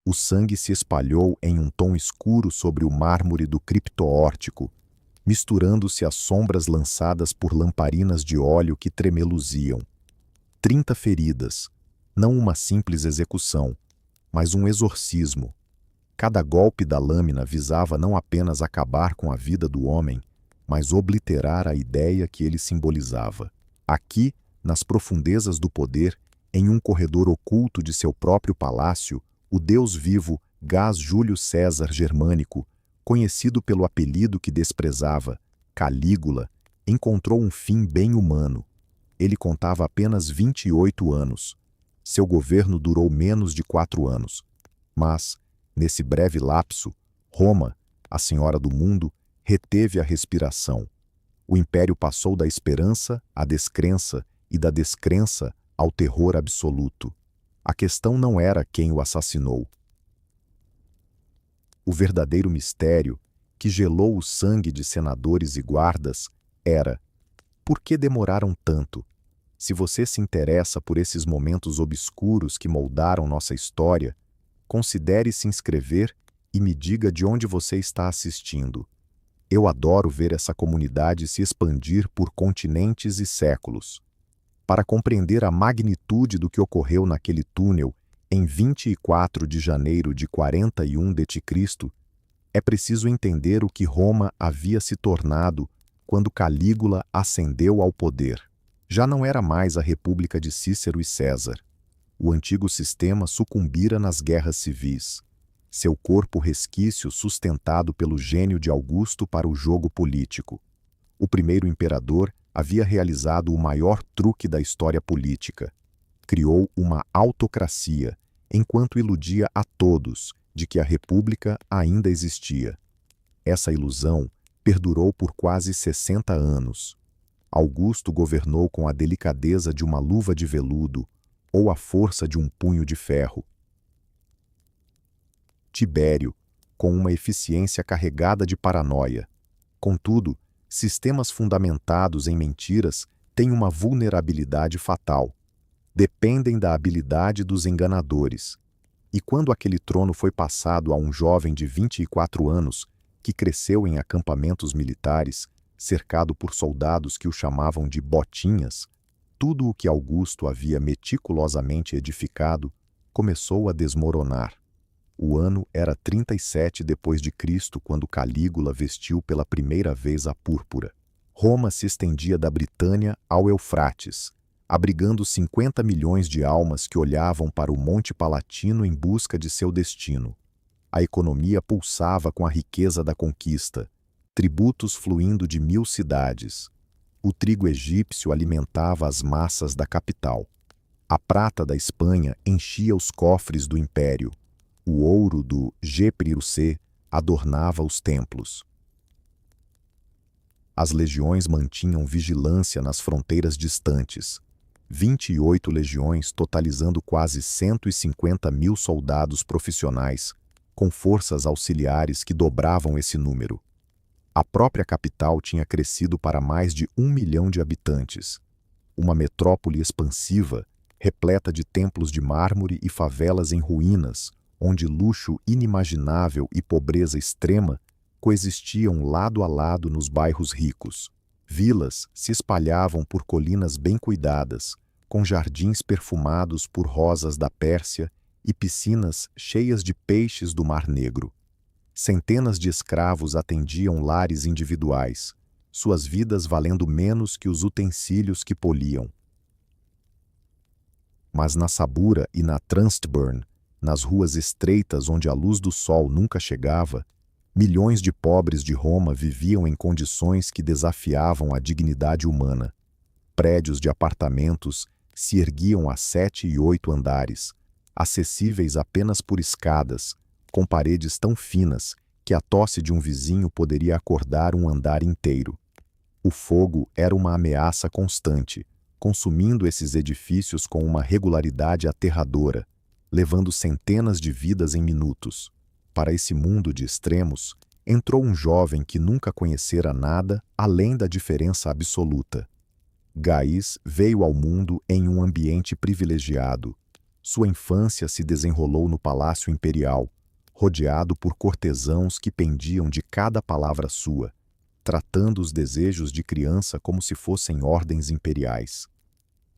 O sangue se espalhou em um tom escuro sobre o mármore do criptoórtico, misturando-se às sombras lançadas por lamparinas de óleo que tremeluziam. 30 feridas, não uma simples execução, mas um exorcismo. Cada golpe da lâmina visava não apenas acabar com a vida do homem, mas obliterar a ideia que ele simbolizava. Aqui, nas profundezas do poder, em um corredor oculto de seu próprio palácio, o deus vivo Gás Júlio César Germânico, conhecido pelo apelido que desprezava, Calígula, encontrou um fim bem humano. Ele contava apenas 28 anos. Seu governo durou menos de 4 anos. Mas, nesse breve lapso, Roma, a senhora do mundo, reteve a respiração. O império passou da esperança à descrença e da descrença ao terror absoluto. A questão não era quem o assassinou. O verdadeiro mistério, que gelou o sangue de senadores e guardas, era: por que demoraram tanto? Se você se interessa por esses momentos obscuros que moldaram nossa história, considere se inscrever e me diga de onde você está assistindo. Eu adoro ver essa comunidade se expandir por continentes e séculos. Para compreender a magnitude do que ocorreu naquele túnel em 24 de janeiro de 41 d.C., é preciso entender o que Roma havia se tornado quando Calígula ascendeu ao poder. Já não era mais a República de Cícero e César. O antigo sistema sucumbira nas guerras civis. Seu corpo resquício sustentado pelo gênio de Augusto para o jogo político. O primeiro imperador havia realizado o maior truque da história política. Criou uma autocracia, enquanto iludia a todos de que a república ainda existia. Essa ilusão perdurou por quase 60 anos. Augusto governou com a delicadeza de uma luva de veludo ou a força de um punho de ferro. Tibério, com uma eficiência carregada de paranoia. Contudo, sistemas fundamentados em mentiras têm uma vulnerabilidade fatal. Dependem da habilidade dos enganadores. E quando aquele trono foi passado a um jovem de 24 anos, que cresceu em acampamentos militares, cercado por soldados que o chamavam de botinhas, tudo o que Augusto havia meticulosamente edificado começou a desmoronar. O ano era 37 depois de Cristo, quando Calígula vestiu pela primeira vez a púrpura. Roma se estendia da Britânia ao Eufrates, abrigando 50 milhões de almas que olhavam para o Monte Palatino em busca de seu destino. A economia pulsava com a riqueza da conquista, tributos fluindo de 1000 cidades. O trigo egípcio alimentava as massas da capital. A prata da Espanha enchia os cofres do império. O ouro do Geprirusê adornava os templos. As legiões mantinham vigilância nas fronteiras distantes. 28 legiões, totalizando quase 150 mil soldados profissionais, com forças auxiliares que dobravam esse número. A própria capital tinha crescido para mais de 1 milhão de habitantes. Uma metrópole expansiva, repleta de templos de mármore e favelas em ruínas, onde luxo inimaginável e pobreza extrema coexistiam lado a lado nos bairros ricos. Vilas se espalhavam por colinas bem cuidadas, com jardins perfumados por rosas da Pérsia e piscinas cheias de peixes do Mar Negro. Centenas de escravos atendiam lares individuais, suas vidas valendo menos que os utensílios que poliam. Mas na Sabura e na Transburn, nas ruas estreitas onde a luz do sol nunca chegava, milhões de pobres de Roma viviam em condições que desafiavam a dignidade humana. Prédios de apartamentos se erguiam a 7 e 8 andares, acessíveis apenas por escadas, com paredes tão finas que a tosse de um vizinho poderia acordar um andar inteiro. O fogo era uma ameaça constante, consumindo esses edifícios com uma regularidade aterradora, levando centenas de vidas em minutos. Para esse mundo de extremos, entrou um jovem que nunca conhecera nada além da diferença absoluta. Gaius veio ao mundo em um ambiente privilegiado. Sua infância se desenrolou no Palácio Imperial, rodeado por cortesãos que pendiam de cada palavra sua, tratando os desejos de criança como se fossem ordens imperiais.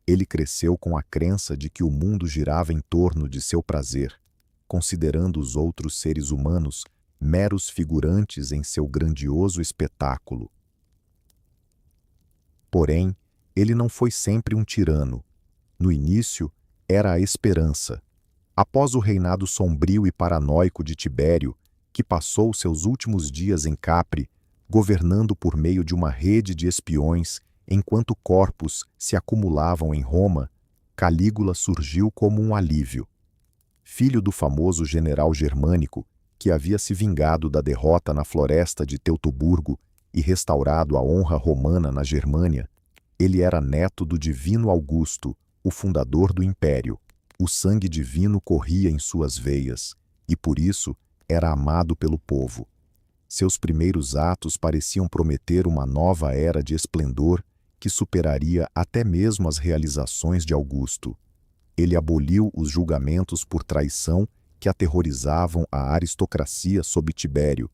Ele cresceu com a crença de que o mundo girava em torno de seu prazer, considerando os outros seres humanos meros figurantes em seu grandioso espetáculo. Porém, ele não foi sempre um tirano. No início, era a esperança. Após o reinado sombrio e paranoico de Tibério, que passou seus últimos dias em Capri, governando por meio de uma rede de espiões, enquanto corpos se acumulavam em Roma, Calígula surgiu como um alívio. Filho do famoso general germânico, que havia se vingado da derrota na floresta de Teutoburgo e restaurado a honra romana na Germânia, ele era neto do divino Augusto, o fundador do império. O sangue divino corria em suas veias, e por isso era amado pelo povo. Seus primeiros atos pareciam prometer uma nova era de esplendor que superaria até mesmo as realizações de Augusto. Ele aboliu os julgamentos por traição que aterrorizavam a aristocracia sob Tibério,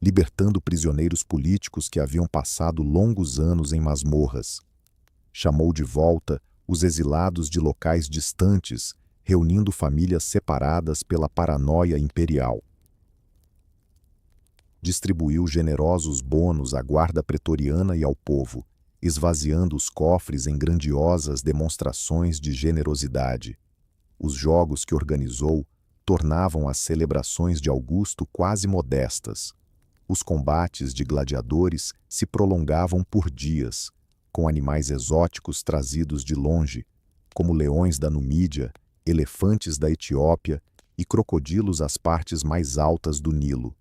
libertando prisioneiros políticos que haviam passado longos anos em masmorras. Chamou de volta os exilados de locais distantes, reunindo famílias separadas pela paranoia imperial. Distribuiu generosos bônus à guarda pretoriana e ao povo, esvaziando os cofres em grandiosas demonstrações de generosidade. Os jogos que organizou tornavam as celebrações de Augusto quase modestas. Os combates de gladiadores se prolongavam por dias, com animais exóticos trazidos de longe, como leões da Numídia, elefantes da Etiópia e crocodilos às partes mais altas do Nilo.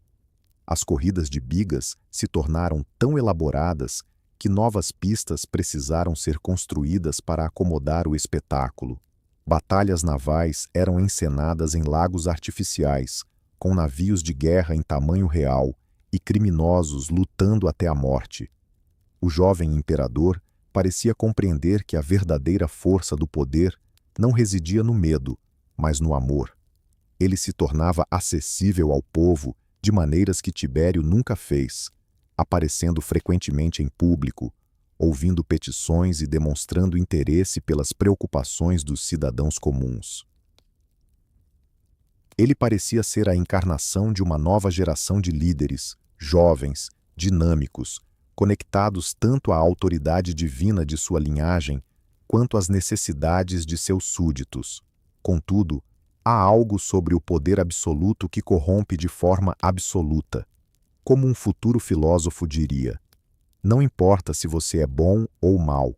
As corridas de bigas se tornaram tão elaboradas que novas pistas precisaram ser construídas para acomodar o espetáculo. Batalhas navais eram encenadas em lagos artificiais, com navios de guerra em tamanho real e criminosos lutando até a morte. O jovem imperador parecia compreender que a verdadeira força do poder não residia no medo, mas no amor. Ele se tornava acessível ao povo de maneiras que Tibério nunca fez, aparecendo frequentemente em público, ouvindo petições e demonstrando interesse pelas preocupações dos cidadãos comuns. Ele parecia ser a encarnação de uma nova geração de líderes, jovens, dinâmicos, conectados tanto à autoridade divina de sua linhagem, quanto às necessidades de seus súditos. Contudo, há algo sobre o poder absoluto que corrompe de forma absoluta. Como um futuro filósofo diria, não importa se você é bom ou mau.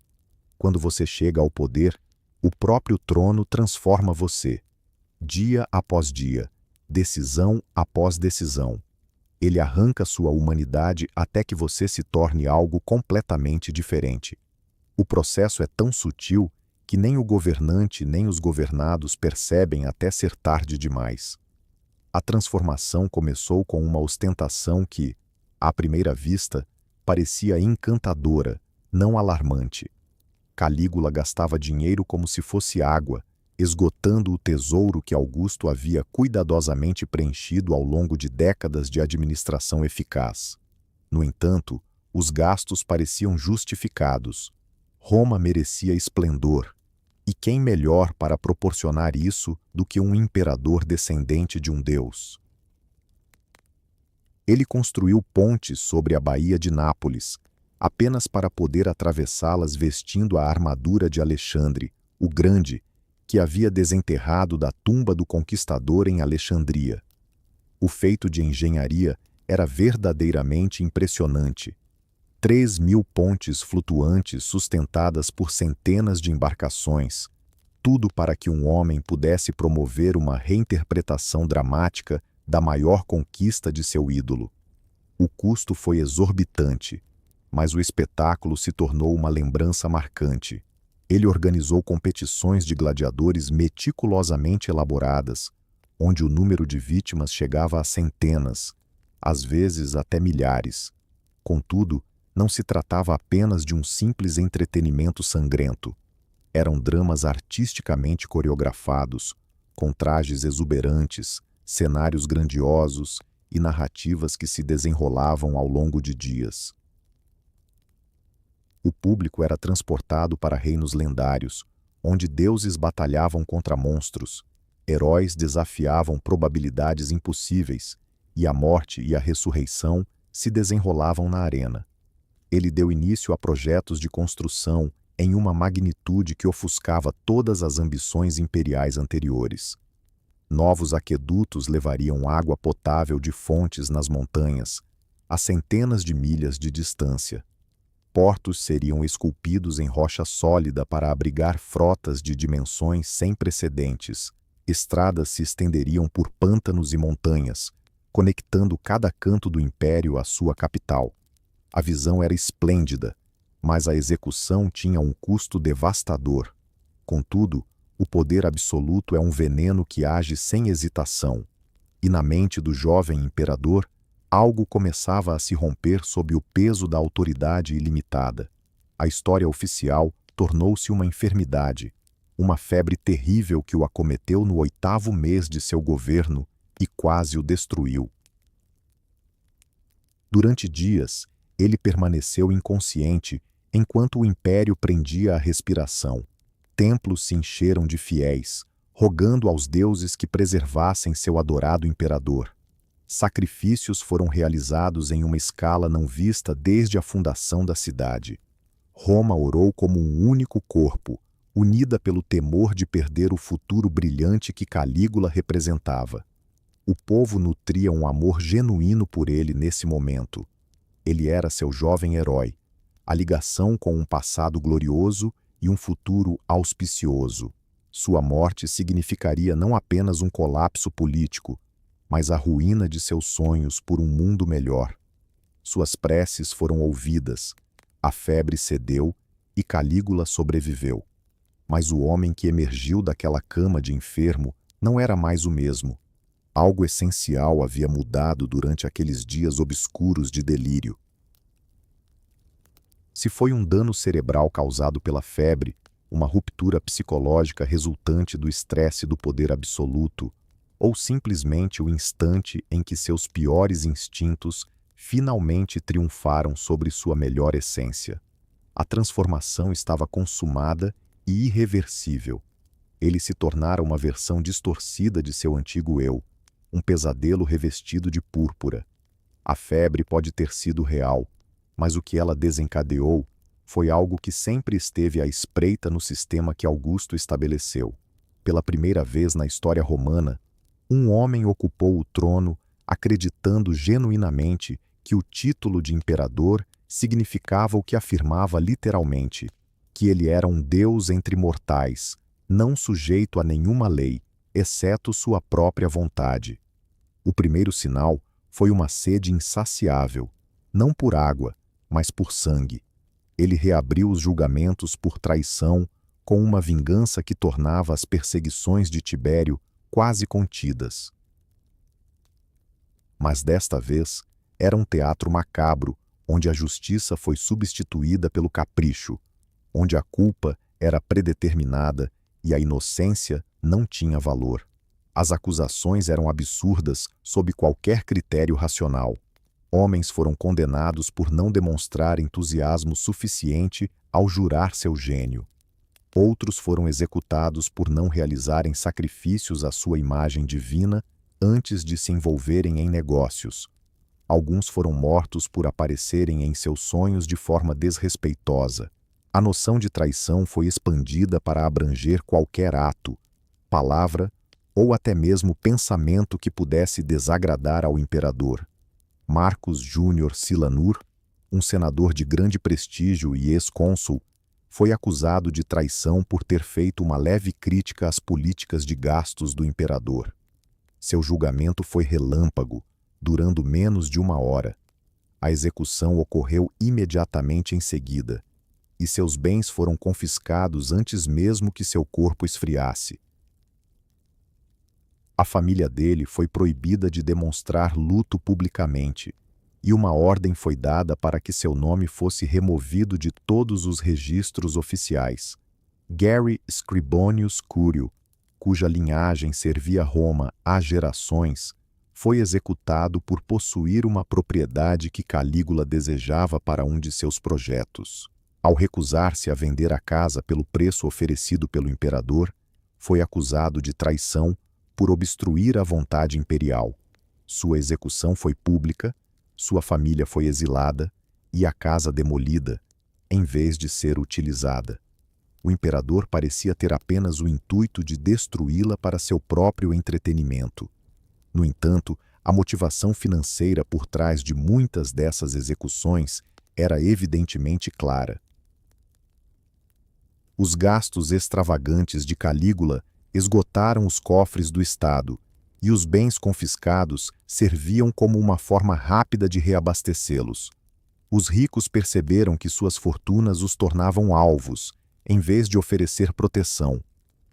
Quando você chega ao poder, o próprio trono transforma você. Dia após dia, decisão após decisão. Ele arranca sua humanidade até que você se torne algo completamente diferente. O processo é tão sutil que nem o governante nem os governados percebem até ser tarde demais. A transformação começou com uma ostentação que, à primeira vista, parecia encantadora, não alarmante. Calígula gastava dinheiro como se fosse água, esgotando o tesouro que Augusto havia cuidadosamente preenchido ao longo de décadas de administração eficaz. No entanto, os gastos pareciam justificados. Roma merecia esplendor, e quem melhor para proporcionar isso do que um imperador descendente de um deus? Ele construiu pontes sobre a Baía de Nápoles, apenas para poder atravessá-las vestindo a armadura de Alexandre, o Grande, que havia desenterrado da tumba do conquistador em Alexandria. O feito de engenharia era verdadeiramente impressionante. 3.000 pontes flutuantes sustentadas por centenas de embarcações, tudo para que um homem pudesse promover uma reinterpretação dramática da maior conquista de seu ídolo. O custo foi exorbitante, mas o espetáculo se tornou uma lembrança marcante. Ele organizou competições de gladiadores meticulosamente elaboradas, onde o número de vítimas chegava a centenas, às vezes até milhares. Contudo, não se tratava apenas de um simples entretenimento sangrento. Eram dramas artisticamente coreografados, com trajes exuberantes, cenários grandiosos e narrativas que se desenrolavam ao longo de dias. O público era transportado para reinos lendários, onde deuses batalhavam contra monstros, heróis desafiavam probabilidades impossíveis, e a morte e a ressurreição se desenrolavam na arena. Ele deu início a projetos de construção em uma magnitude que ofuscava todas as ambições imperiais anteriores. Novos aquedutos levariam água potável de fontes nas montanhas, a centenas de milhas de distância. Portos seriam esculpidos em rocha sólida para abrigar frotas de dimensões sem precedentes. Estradas se estenderiam por pântanos e montanhas, conectando cada canto do império à sua capital. A visão era esplêndida, mas a execução tinha um custo devastador. Contudo, o poder absoluto é um veneno que age sem hesitação, e na mente do jovem imperador, algo começava a se romper sob o peso da autoridade ilimitada. A história oficial tornou-se uma enfermidade, uma febre terrível que o acometeu no 8º mês de seu governo e quase o destruiu. Durante dias, ele permaneceu inconsciente enquanto o império prendia a respiração. Templos se encheram de fiéis, rogando aos deuses que preservassem seu adorado imperador. Sacrifícios foram realizados em uma escala não vista desde a fundação da cidade. Roma orou como um único corpo, unida pelo temor de perder o futuro brilhante que Calígula representava. O povo nutria um amor genuíno por ele nesse momento. Ele era seu jovem herói, a ligação com um passado glorioso e um futuro auspicioso. Sua morte significaria não apenas um colapso político, mas a ruína de seus sonhos por um mundo melhor. Suas preces foram ouvidas, a febre cedeu e Calígula sobreviveu. Mas o homem que emergiu daquela cama de enfermo não era mais o mesmo. Algo essencial havia mudado durante aqueles dias obscuros de delírio. Se foi um dano cerebral causado pela febre, uma ruptura psicológica resultante do estresse do poder absoluto, ou simplesmente o instante em que seus piores instintos finalmente triunfaram sobre sua melhor essência. A transformação estava consumada e irreversível. Ele se tornara uma versão distorcida de seu antigo eu, um pesadelo revestido de púrpura. A febre pode ter sido real, mas o que ela desencadeou foi algo que sempre esteve à espreita no sistema que Augusto estabeleceu. Pela primeira vez na história romana, um homem ocupou o trono acreditando genuinamente que o título de imperador significava o que afirmava literalmente, que ele era um deus entre mortais, não sujeito a nenhuma lei, exceto sua própria vontade. O primeiro sinal foi uma sede insaciável, não por água, mas por sangue. Ele reabriu os julgamentos por traição com uma vingança que tornava as perseguições de Tibério quase contidas. Mas desta vez era um teatro macabro, onde a justiça foi substituída pelo capricho, onde a culpa era predeterminada e a inocência não tinha valor. As acusações eram absurdas sob qualquer critério racional. Homens foram condenados por não demonstrar entusiasmo suficiente ao jurar seu gênio. Outros foram executados por não realizarem sacrifícios à sua imagem divina antes de se envolverem em negócios. Alguns foram mortos por aparecerem em seus sonhos de forma desrespeitosa. A noção de traição foi expandida para abranger qualquer ato, palavra ou até mesmo pensamento que pudesse desagradar ao imperador. Marcus Júnior Silanur, um senador de grande prestígio e ex-cônsul, foi acusado de traição por ter feito uma leve crítica às políticas de gastos do imperador. Seu julgamento foi relâmpago, durando menos de 1 hora. A execução ocorreu imediatamente em seguida, e seus bens foram confiscados antes mesmo que seu corpo esfriasse. A família dele foi proibida de demonstrar luto publicamente, e uma ordem foi dada para que seu nome fosse removido de todos os registros oficiais. Gary Scribonius Curio, cuja linhagem servia Roma há gerações, foi executado por possuir uma propriedade que Calígula desejava para um de seus projetos. Ao recusar-se a vender a casa pelo preço oferecido pelo imperador, foi acusado de traição por obstruir a vontade imperial. Sua execução foi pública, sua família foi exilada e a casa demolida, em vez de ser utilizada. O imperador parecia ter apenas o intuito de destruí-la para seu próprio entretenimento. No entanto, a motivação financeira por trás de muitas dessas execuções era evidentemente clara. Os gastos extravagantes de Calígula esgotaram os cofres do Estado, e os bens confiscados serviam como uma forma rápida de reabastecê-los. Os ricos perceberam que suas fortunas os tornavam alvos, em vez de oferecer proteção.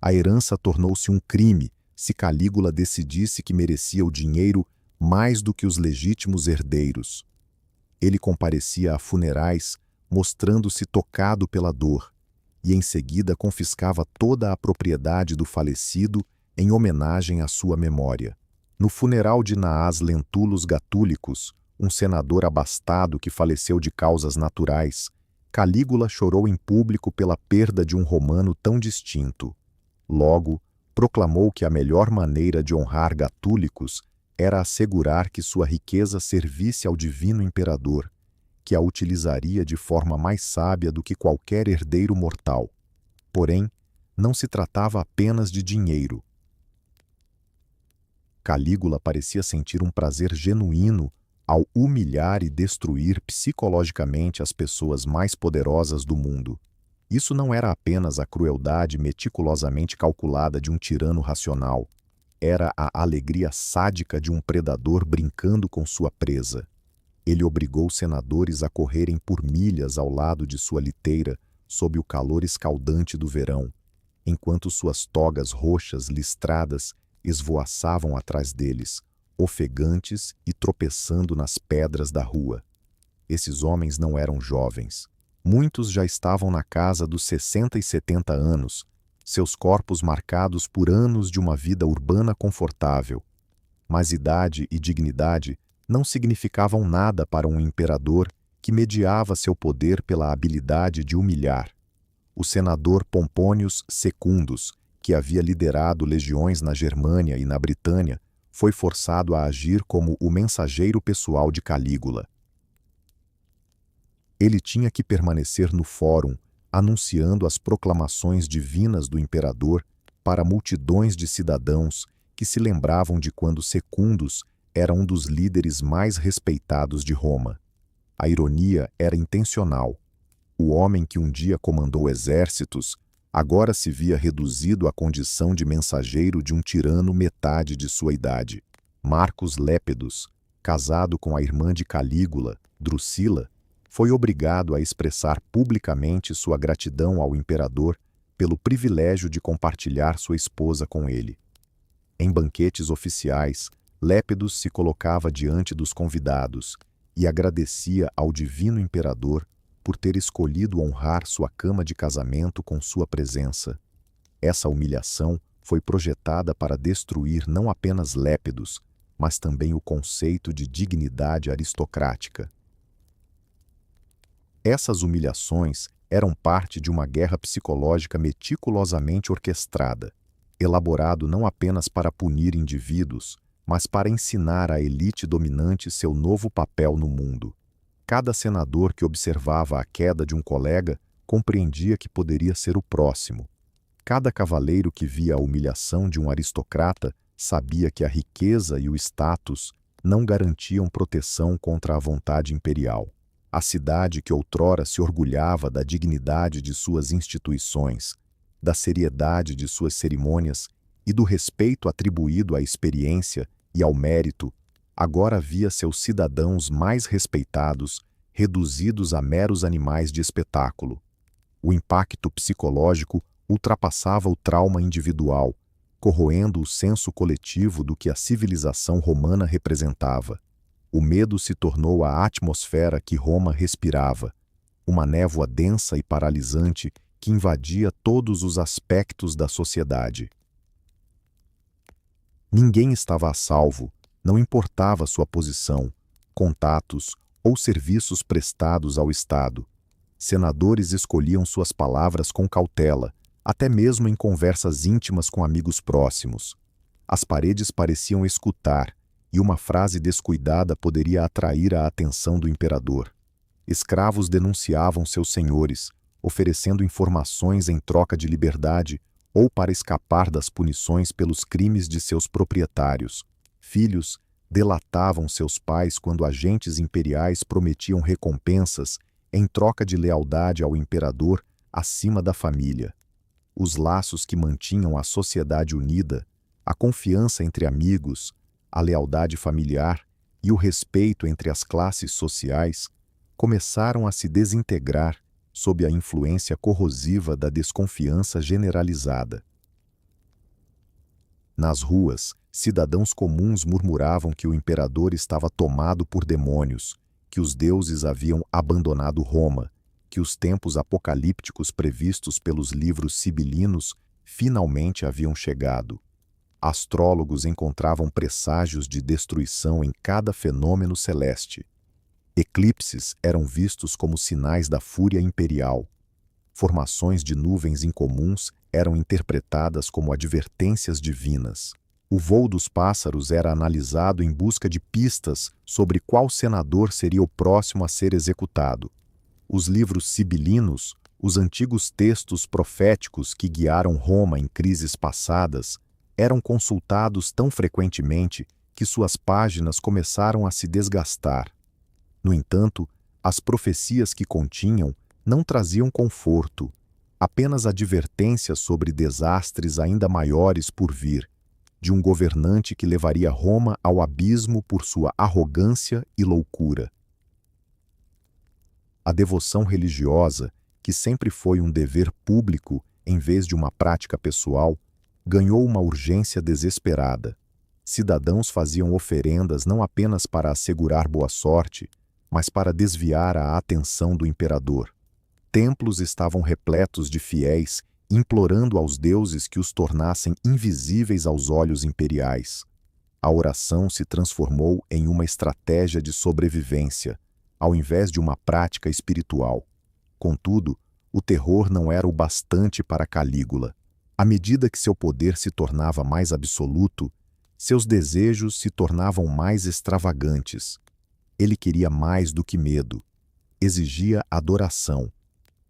A herança tornou-se um crime se Calígula decidisse que merecia o dinheiro mais do que os legítimos herdeiros. Ele comparecia a funerais, mostrando-se tocado pela dor, e em seguida confiscava toda a propriedade do falecido em homenagem à sua memória. No funeral de Naas Lentulus Gatúlicos, um senador abastado que faleceu de causas naturais, Calígula chorou em público pela perda de um romano tão distinto. Logo, proclamou que a melhor maneira de honrar Gatúlicos era assegurar que sua riqueza servisse ao divino imperador, que a utilizaria de forma mais sábia do que qualquer herdeiro mortal. Porém, não se tratava apenas de dinheiro. Calígula parecia sentir um prazer genuíno ao humilhar e destruir psicologicamente as pessoas mais poderosas do mundo. Isso não era apenas a crueldade meticulosamente calculada de um tirano racional, era a alegria sádica de um predador brincando com sua presa. Ele obrigou senadores a correrem por milhas ao lado de sua liteira, sob o calor escaldante do verão, enquanto suas togas roxas listradas esvoaçavam atrás deles, ofegantes e tropeçando nas pedras da rua. Esses homens não eram jovens. Muitos já estavam na casa dos 60 e 70 anos, seus corpos marcados por anos de uma vida urbana confortável. Mas idade e dignidade não significavam nada para um imperador que mediava seu poder pela habilidade de humilhar. O senador Pompônius Secundus, que havia liderado legiões na Germânia e na Britânia, foi forçado a agir como o mensageiro pessoal de Calígula. Ele tinha que permanecer no fórum, anunciando as proclamações divinas do imperador para multidões de cidadãos que se lembravam de quando Secundus era um dos líderes mais respeitados de Roma. A ironia era intencional. O homem que um dia comandou exércitos agora se via reduzido à condição de mensageiro de um tirano metade de sua idade. Marcus Lépidus, casado com a irmã de Calígula, Drusila, foi obrigado a expressar publicamente sua gratidão ao imperador pelo privilégio de compartilhar sua esposa com ele. Em banquetes oficiais, Lépidus se colocava diante dos convidados e agradecia ao divino imperador por ter escolhido honrar sua cama de casamento com sua presença. Essa humilhação foi projetada para destruir não apenas Lépidus, mas também o conceito de dignidade aristocrática. Essas humilhações eram parte de uma guerra psicológica meticulosamente orquestrada, elaborado não apenas para punir indivíduos, mas para ensinar à elite dominante seu novo papel no mundo. Cada senador que observava a queda de um colega compreendia que poderia ser o próximo. Cada cavaleiro que via a humilhação de um aristocrata sabia que a riqueza e o status não garantiam proteção contra a vontade imperial. A cidade que outrora se orgulhava da dignidade de suas instituições, da seriedade de suas cerimônias e do respeito atribuído à experiência e ao mérito, agora via seus cidadãos mais respeitados reduzidos a meros animais de espetáculo. O impacto psicológico ultrapassava o trauma individual, corroendo o senso coletivo do que a civilização romana representava. O medo se tornou a atmosfera que Roma respirava, uma névoa densa e paralisante que invadia todos os aspectos da sociedade. Ninguém estava a salvo, não importava sua posição, contatos ou serviços prestados ao Estado. Senadores escolhiam suas palavras com cautela, até mesmo em conversas íntimas com amigos próximos. As paredes pareciam escutar, e uma frase descuidada poderia atrair a atenção do imperador. Escravos denunciavam seus senhores, oferecendo informações em troca de liberdade ou para escapar das punições pelos crimes de seus proprietários. Filhos delatavam seus pais quando agentes imperiais prometiam recompensas em troca de lealdade ao imperador acima da família. Os laços que mantinham a sociedade unida, a confiança entre amigos, a lealdade familiar e o respeito entre as classes sociais começaram a se desintegrar sob a influência corrosiva da desconfiança generalizada. Nas ruas, cidadãos comuns murmuravam que o imperador estava tomado por demônios, que os deuses haviam abandonado Roma, que os tempos apocalípticos previstos pelos livros sibilinos finalmente haviam chegado. Astrólogos encontravam presságios de destruição em cada fenômeno celeste. Eclipses eram vistos como sinais da fúria imperial. Formações de nuvens incomuns eram interpretadas como advertências divinas. O voo dos pássaros era analisado em busca de pistas sobre qual senador seria o próximo a ser executado. Os livros sibilinos, os antigos textos proféticos que guiaram Roma em crises passadas, eram consultados tão frequentemente que suas páginas começaram a se desgastar. No entanto, as profecias que continham não traziam conforto, apenas advertências sobre desastres ainda maiores por vir, de um governante que levaria Roma ao abismo por sua arrogância e loucura. A devoção religiosa, que sempre foi um dever público em vez de uma prática pessoal, ganhou uma urgência desesperada. Cidadãos faziam oferendas não apenas para assegurar boa sorte, mas para desviar a atenção do imperador. Templos estavam repletos de fiéis, implorando aos deuses que os tornassem invisíveis aos olhos imperiais. A oração se transformou em uma estratégia de sobrevivência, ao invés de uma prática espiritual. Contudo, o terror não era o bastante para Calígula. À medida que seu poder se tornava mais absoluto, seus desejos se tornavam mais extravagantes. Ele queria mais do que medo. Exigia adoração.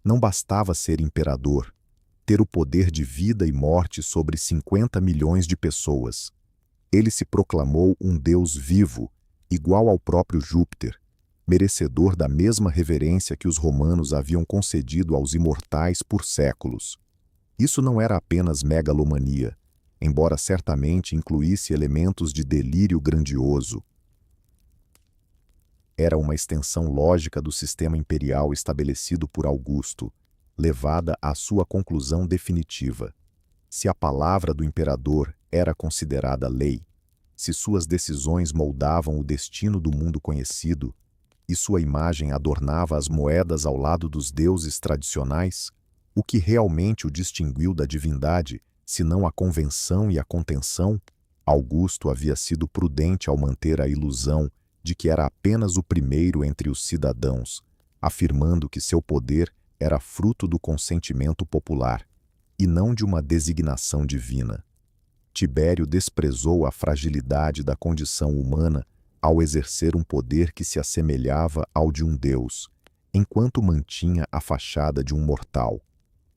Não bastava ser imperador, ter o poder de vida e morte sobre 50 milhões de pessoas. Ele se proclamou um Deus vivo, igual ao próprio Júpiter, merecedor da mesma reverência que os romanos haviam concedido aos imortais por séculos. Isso não era apenas megalomania, embora certamente incluísse elementos de delírio grandioso. Era uma extensão lógica do sistema imperial estabelecido por Augusto, levada à sua conclusão definitiva. Se a palavra do imperador era considerada lei, se suas decisões moldavam o destino do mundo conhecido, e sua imagem adornava as moedas ao lado dos deuses tradicionais, o que realmente o distinguiu da divindade, senão a convenção e a contenção? Augusto havia sido prudente ao manter a ilusão de que era apenas o primeiro entre os cidadãos, afirmando que seu poder era fruto do consentimento popular, e não de uma designação divina. Tibério desprezou a fragilidade da condição humana ao exercer um poder que se assemelhava ao de um deus, enquanto mantinha a fachada de um mortal.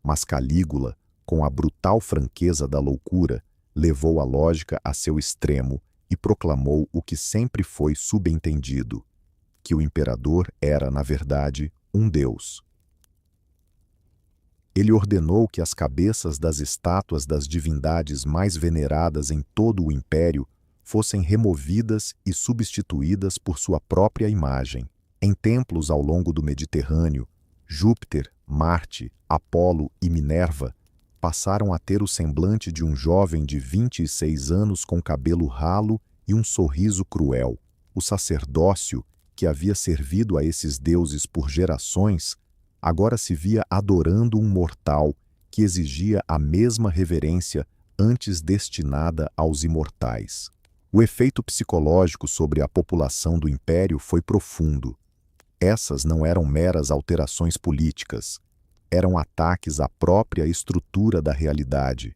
Mas Calígula, com a brutal franqueza da loucura, levou a lógica a seu extremo e proclamou o que sempre foi subentendido, que o imperador era, na verdade, um deus. Ele ordenou que as cabeças das estátuas das divindades mais veneradas em todo o império fossem removidas e substituídas por sua própria imagem. Em templos ao longo do Mediterrâneo, Júpiter, Marte, Apolo e Minerva passaram a ter o semblante de um jovem de 26 anos com cabelo ralo e um sorriso cruel. O sacerdócio, que havia servido a esses deuses por gerações, agora se via adorando um mortal que exigia a mesma reverência antes destinada aos imortais. O efeito psicológico sobre a população do império foi profundo. Essas não eram meras alterações políticas, eram ataques à própria estrutura da realidade.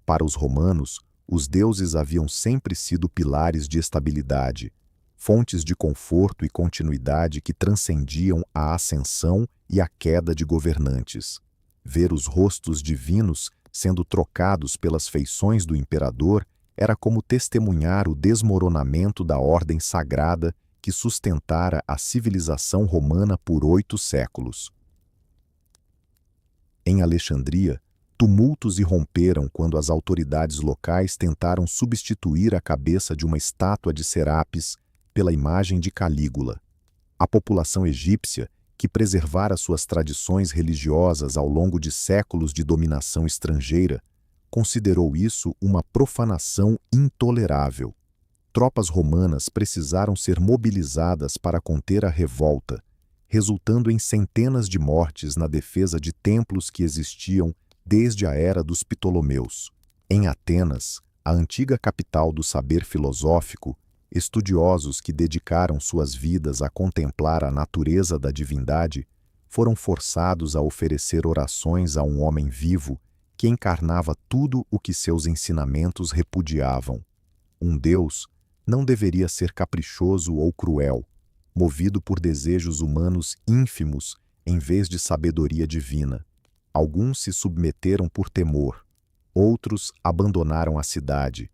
Para os romanos, os deuses haviam sempre sido pilares de estabilidade, fontes de conforto e continuidade que transcendiam a ascensão e a queda de governantes. Ver os rostos divinos sendo trocados pelas feições do imperador era como testemunhar o desmoronamento da ordem sagrada que sustentara a civilização romana por 8 séculos. Em Alexandria, tumultos irromperam quando as autoridades locais tentaram substituir a cabeça de uma estátua de Serapis pela imagem de Calígula. A população egípcia, que preservara suas tradições religiosas ao longo de séculos de dominação estrangeira, considerou isso uma profanação intolerável. Tropas romanas precisaram ser mobilizadas para conter a revolta, resultando em centenas de mortes na defesa de templos que existiam desde a era dos Ptolomeus. Em Atenas, a antiga capital do saber filosófico, estudiosos que dedicaram suas vidas a contemplar a natureza da divindade foram forçados a oferecer orações a um homem vivo que encarnava tudo o que seus ensinamentos repudiavam. Um Deus não deveria ser caprichoso ou cruel, movido por desejos humanos ínfimos em vez de sabedoria divina. Alguns se submeteram por temor, outros abandonaram a cidade,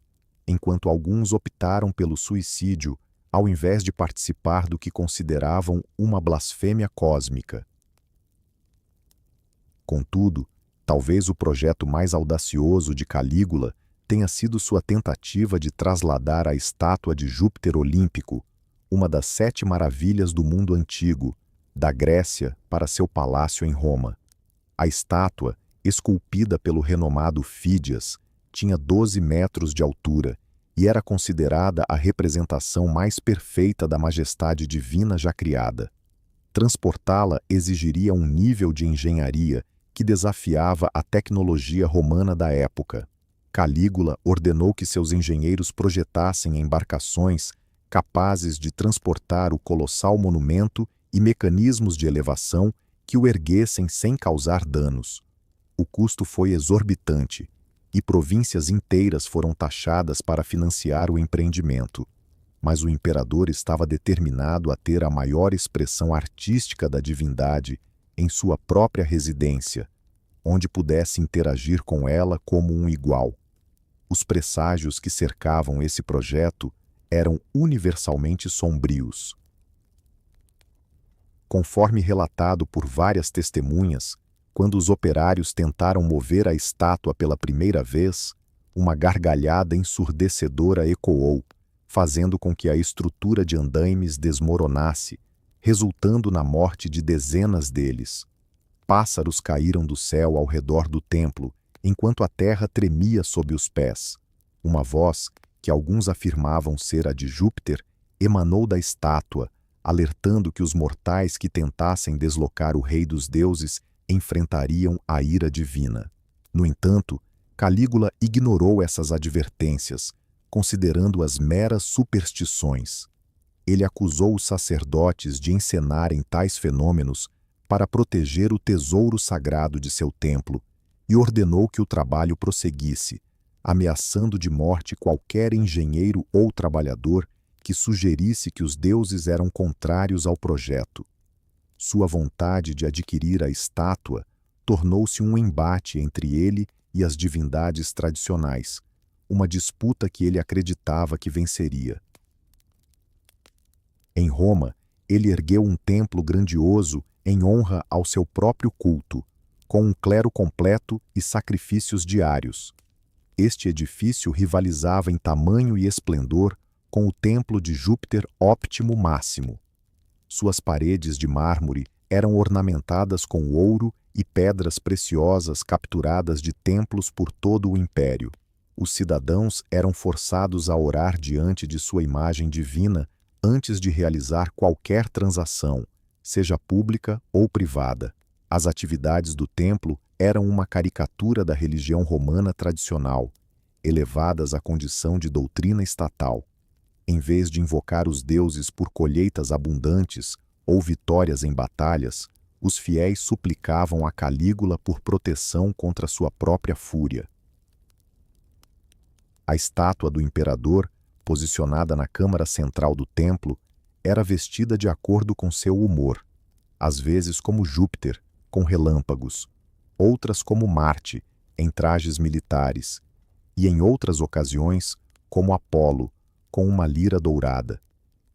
enquanto alguns optaram pelo suicídio ao invés de participar do que consideravam uma blasfêmia cósmica. Contudo, talvez o projeto mais audacioso de Calígula tenha sido sua tentativa de trasladar a estátua de Júpiter Olímpico, uma das 7 maravilhas do mundo antigo, da Grécia para seu palácio em Roma. A estátua, esculpida pelo renomado Fídias, tinha 12 metros de altura e era considerada a representação mais perfeita da majestade divina já criada. Transportá-la exigiria um nível de engenharia que desafiava a tecnologia romana da época. Calígula ordenou que seus engenheiros projetassem embarcações capazes de transportar o colossal monumento e mecanismos de elevação que o erguessem sem causar danos. O custo foi exorbitante, e províncias inteiras foram taxadas para financiar o empreendimento. Mas o imperador estava determinado a ter a maior expressão artística da divindade em sua própria residência, onde pudesse interagir com ela como um igual. Os presságios que cercavam esse projeto eram universalmente sombrios. Conforme relatado por várias testemunhas, quando os operários tentaram mover a estátua pela primeira vez, uma gargalhada ensurdecedora ecoou, fazendo com que a estrutura de andaimes desmoronasse, resultando na morte de dezenas deles. Pássaros caíram do céu ao redor do templo, enquanto a terra tremia sob os pés. Uma voz, que alguns afirmavam ser a de Júpiter, emanou da estátua, alertando que os mortais que tentassem deslocar o rei dos deuses enfrentariam a ira divina. No entanto, Calígula ignorou essas advertências, considerando-as meras superstições. Ele acusou os sacerdotes de encenarem tais fenômenos para proteger o tesouro sagrado de seu templo e ordenou que o trabalho prosseguisse, ameaçando de morte qualquer engenheiro ou trabalhador que sugerisse que os deuses eram contrários ao projeto. Sua vontade de adquirir a estátua tornou-se um embate entre ele e as divindades tradicionais, uma disputa que ele acreditava que venceria. Em Roma, ele ergueu um templo grandioso em honra ao seu próprio culto, com um clero completo e sacrifícios diários. Este edifício rivalizava em tamanho e esplendor com o templo de Júpiter Óptimo Máximo. Suas paredes de mármore eram ornamentadas com ouro e pedras preciosas capturadas de templos por todo o império. Os cidadãos eram forçados a orar diante de sua imagem divina antes de realizar qualquer transação, seja pública ou privada. As atividades do templo eram uma caricatura da religião romana tradicional, elevadas à condição de doutrina estatal. Em vez de invocar os deuses por colheitas abundantes ou vitórias em batalhas, os fiéis suplicavam a Calígula por proteção contra sua própria fúria. A estátua do imperador, posicionada na câmara central do templo, era vestida de acordo com seu humor, às vezes como Júpiter, com relâmpagos, outras como Marte, em trajes militares, e em outras ocasiões como Apolo, com uma lira dourada.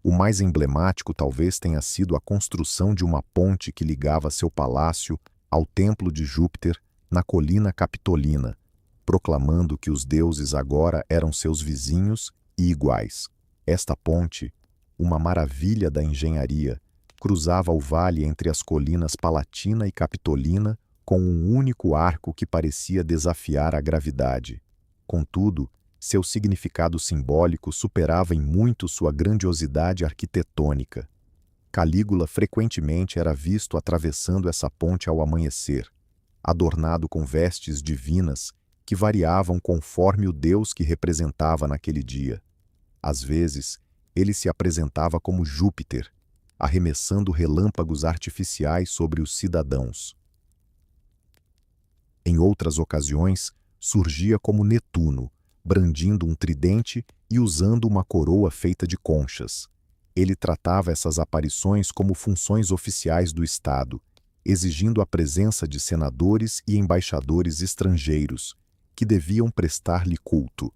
O mais emblemático talvez tenha sido a construção de uma ponte que ligava seu palácio ao templo de Júpiter na colina Capitolina, proclamando que os deuses agora eram seus vizinhos e iguais. Esta ponte, uma maravilha da engenharia, cruzava o vale entre as colinas Palatina e Capitolina com um único arco que parecia desafiar a gravidade. Contudo, seu significado simbólico superava em muito sua grandiosidade arquitetônica. Calígula frequentemente era visto atravessando essa ponte ao amanhecer, adornado com vestes divinas que variavam conforme o deus que representava naquele dia. Às vezes, ele se apresentava como Júpiter, arremessando relâmpagos artificiais sobre os cidadãos. Em outras ocasiões, surgia como Netuno, brandindo um tridente e usando uma coroa feita de conchas. Ele tratava essas aparições como funções oficiais do Estado, exigindo a presença de senadores e embaixadores estrangeiros, que deviam prestar-lhe culto.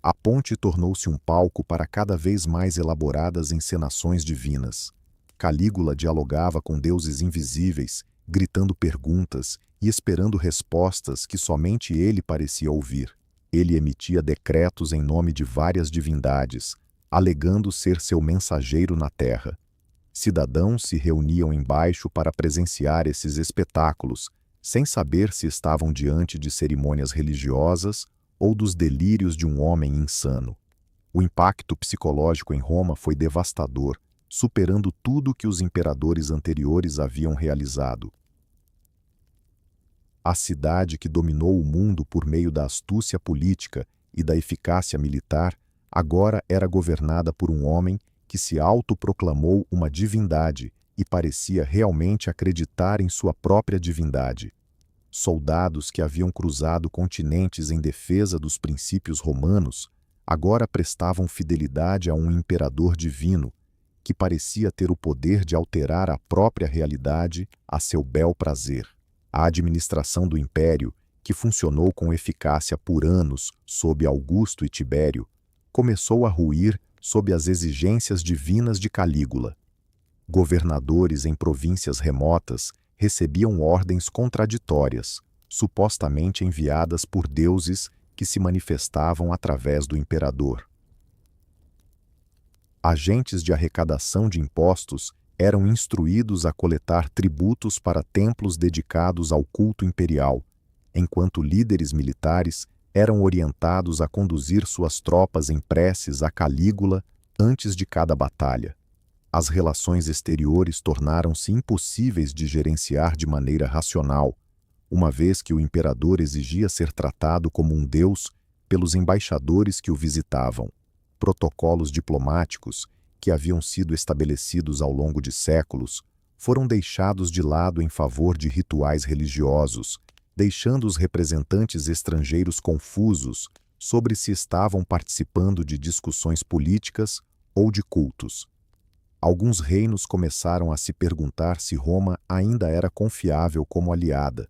A ponte tornou-se um palco para cada vez mais elaboradas encenações divinas. Calígula dialogava com deuses invisíveis, gritando perguntas e esperando respostas que somente ele parecia ouvir. Ele emitia decretos em nome de várias divindades, alegando ser seu mensageiro na terra. Cidadãos se reuniam embaixo para presenciar esses espetáculos, sem saber se estavam diante de cerimônias religiosas ou dos delírios de um homem insano. O impacto psicológico em Roma foi devastador, superando tudo que os imperadores anteriores haviam realizado. A cidade que dominou o mundo por meio da astúcia política e da eficácia militar, agora era governada por um homem que se autoproclamou uma divindade e parecia realmente acreditar em sua própria divindade. Soldados que haviam cruzado continentes em defesa dos princípios romanos, agora prestavam fidelidade a um imperador divino, que parecia ter o poder de alterar a própria realidade a seu bel prazer. A administração do império, que funcionou com eficácia por anos sob Augusto e Tibério, começou a ruir sob as exigências divinas de Calígula. Governadores em províncias remotas recebiam ordens contraditórias, supostamente enviadas por deuses que se manifestavam através do imperador. Agentes de arrecadação de impostos eram instruídos a coletar tributos para templos dedicados ao culto imperial, enquanto líderes militares eram orientados a conduzir suas tropas em preces a Calígula antes de cada batalha. As relações exteriores tornaram-se impossíveis de gerenciar de maneira racional, uma vez que o imperador exigia ser tratado como um deus pelos embaixadores que o visitavam. Protocolos diplomáticos, que haviam sido estabelecidos ao longo de séculos, foram deixados de lado em favor de rituais religiosos, deixando os representantes estrangeiros confusos sobre se estavam participando de discussões políticas ou de cultos. Alguns reinos começaram a se perguntar se Roma ainda era confiável como aliada,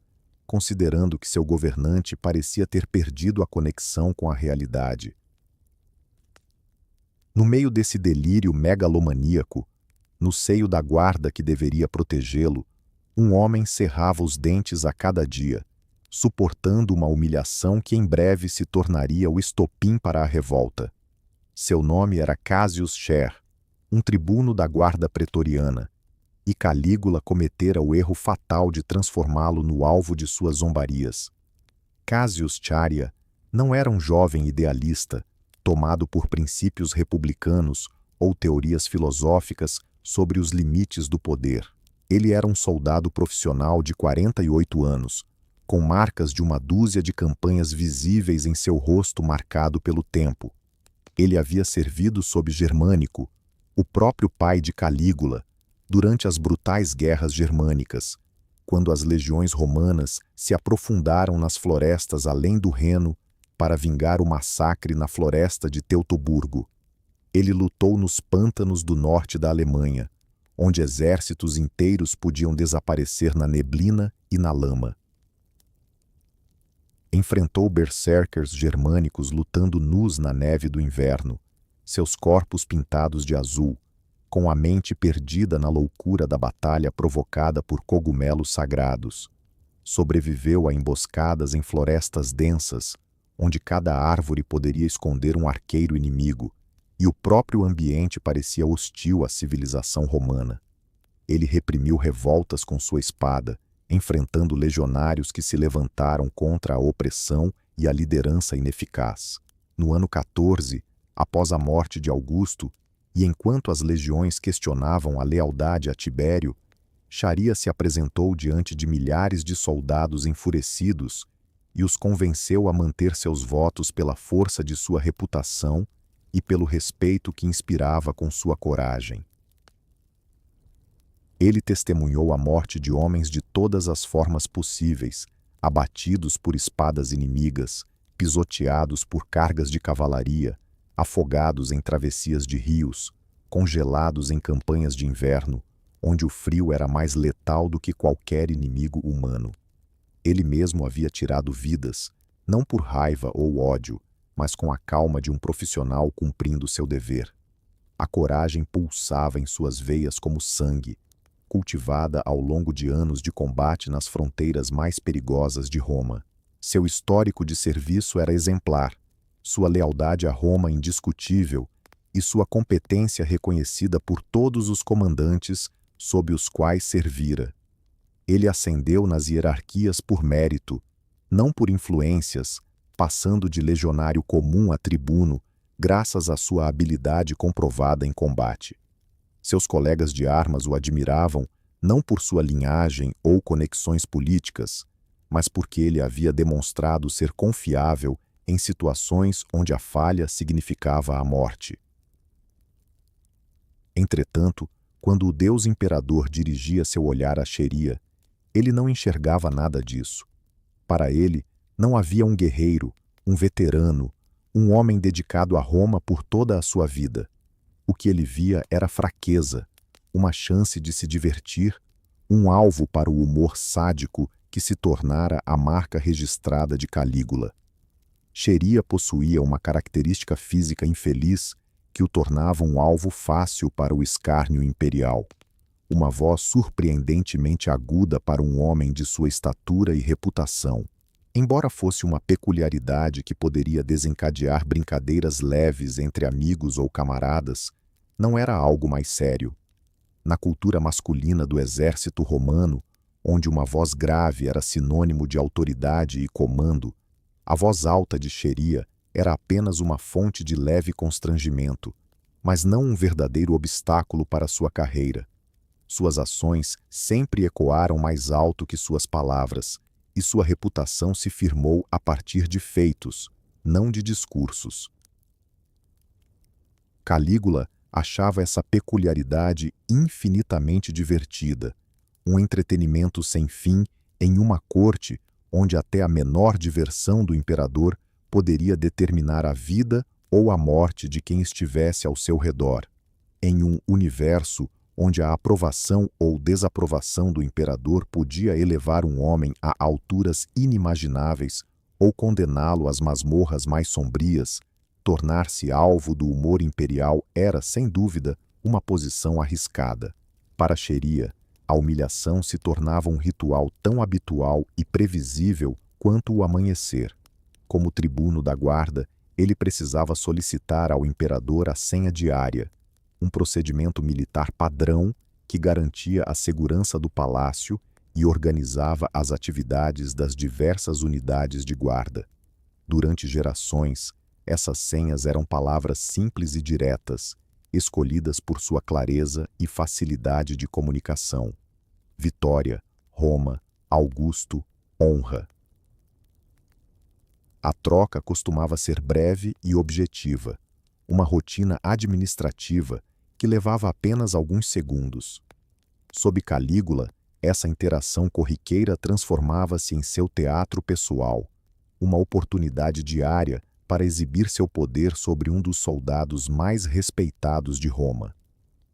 considerando que seu governante parecia ter perdido a conexão com a realidade. No meio desse delírio megalomaníaco, no seio da guarda que deveria protegê-lo, um homem cerrava os dentes a cada dia, suportando uma humilhação que em breve se tornaria o estopim para a revolta. Seu nome era Cassius Chaer, um tribuno da guarda pretoriana, e Calígula cometera o erro fatal de transformá-lo no alvo de suas zombarias. Cassius Chaerea não era um jovem idealista, tomado por princípios republicanos ou teorias filosóficas sobre os limites do poder. Ele era um soldado profissional de 48 anos, com marcas de uma dúzia de campanhas visíveis em seu rosto marcado pelo tempo. Ele havia servido sob Germânico, o próprio pai de Calígula, durante as brutais guerras germânicas, quando as legiões romanas se aprofundaram nas florestas além do Reno para vingar o massacre na floresta de Teutoburgo. Ele lutou nos pântanos do norte da Alemanha, onde exércitos inteiros podiam desaparecer na neblina e na lama. Enfrentou berserkers germânicos lutando nus na neve do inverno, seus corpos pintados de azul, com a mente perdida na loucura da batalha provocada por cogumelos sagrados. Sobreviveu a emboscadas em florestas densas, onde cada árvore poderia esconder um arqueiro inimigo, e o próprio ambiente parecia hostil à civilização romana. Ele reprimiu revoltas com sua espada, enfrentando legionários que se levantaram contra a opressão e a liderança ineficaz. No ano 14, após a morte de Augusto, e enquanto as legiões questionavam a lealdade a Tibério, Sharia se apresentou diante de milhares de soldados enfurecidos e os convenceu a manter seus votos pela força de sua reputação e pelo respeito que inspirava com sua coragem. Ele testemunhou a morte de homens de todas as formas possíveis, abatidos por espadas inimigas, pisoteados por cargas de cavalaria, afogados em travessias de rios, congelados em campanhas de inverno, onde o frio era mais letal do que qualquer inimigo humano. Ele mesmo havia tirado vidas, não por raiva ou ódio, mas com a calma de um profissional cumprindo seu dever. A coragem pulsava em suas veias como sangue, cultivada ao longo de anos de combate nas fronteiras mais perigosas de Roma. Seu histórico de serviço era exemplar, sua lealdade a Roma indiscutível e sua competência reconhecida por todos os comandantes sob os quais servira. Ele ascendeu nas hierarquias por mérito, não por influências, passando de legionário comum a tribuno, graças à sua habilidade comprovada em combate. Seus colegas de armas o admiravam não por sua linhagem ou conexões políticas, mas porque ele havia demonstrado ser confiável em situações onde a falha significava a morte. Entretanto, quando o Deus Imperador dirigia seu olhar a Sharia, ele não enxergava nada disso. Para ele, não havia um guerreiro, um veterano, um homem dedicado a Roma por toda a sua vida. O que ele via era fraqueza, uma chance de se divertir, um alvo para o humor sádico que se tornara a marca registrada de Calígula. Sharia possuía uma característica física infeliz que o tornava um alvo fácil para o escárnio imperial. Uma voz surpreendentemente aguda para um homem de sua estatura e reputação. Embora fosse uma peculiaridade que poderia desencadear brincadeiras leves entre amigos ou camaradas, não era algo mais sério. Na cultura masculina do exército romano, onde uma voz grave era sinônimo de autoridade e comando, a voz alta de Sharia era apenas uma fonte de leve constrangimento, mas não um verdadeiro obstáculo para sua carreira. Suas ações sempre ecoaram mais alto que suas palavras, e sua reputação se firmou a partir de feitos, não de discursos. Calígula achava essa peculiaridade infinitamente divertida, um entretenimento sem fim em uma corte onde até a menor diversão do imperador poderia determinar a vida ou a morte de quem estivesse ao seu redor, em um universo onde a aprovação ou desaprovação do imperador podia elevar um homem a alturas inimagináveis ou condená-lo às masmorras mais sombrias. Tornar-se alvo do humor imperial era, sem dúvida, uma posição arriscada. Para Sharia, a humilhação se tornava um ritual tão habitual e previsível quanto o amanhecer. Como tribuno da guarda, ele precisava solicitar ao imperador a senha diária, um procedimento militar padrão que garantia a segurança do palácio e organizava as atividades das diversas unidades de guarda. Durante gerações, essas senhas eram palavras simples e diretas, escolhidas por sua clareza e facilidade de comunicação. Vitória, Roma, Augusto, honra. A troca costumava ser breve e objetiva, uma rotina administrativa que levava apenas alguns segundos. Sob Calígula, essa interação corriqueira transformava-se em seu teatro pessoal, uma oportunidade diária para exibir seu poder sobre um dos soldados mais respeitados de Roma.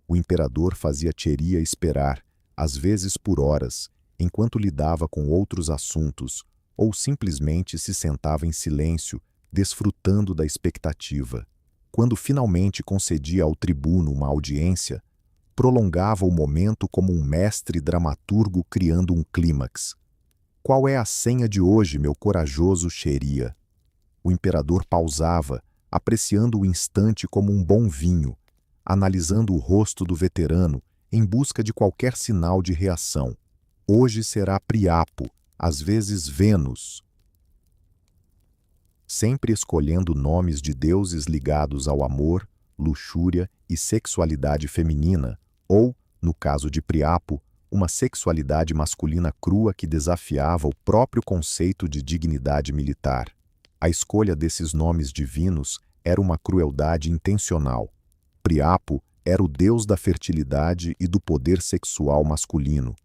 O imperador fazia Cheria esperar, às vezes por horas, enquanto lidava com outros assuntos, ou simplesmente se sentava em silêncio, desfrutando da expectativa. Quando finalmente concedia ao tribuno uma audiência, prolongava o momento como um mestre dramaturgo criando um clímax. Qual é a senha de hoje, meu corajoso Cheria? O imperador pausava, apreciando o instante como um bom vinho, analisando o rosto do veterano em busca de qualquer sinal de reação. Hoje será Priapo, às vezes Vênus. Sempre escolhendo nomes de deuses ligados ao amor, luxúria e sexualidade feminina, ou, no caso de Priapo, uma sexualidade masculina crua que desafiava o próprio conceito de dignidade militar. A escolha desses nomes divinos era uma crueldade intencional. Priapo era o deus da fertilidade e do poder sexual masculino,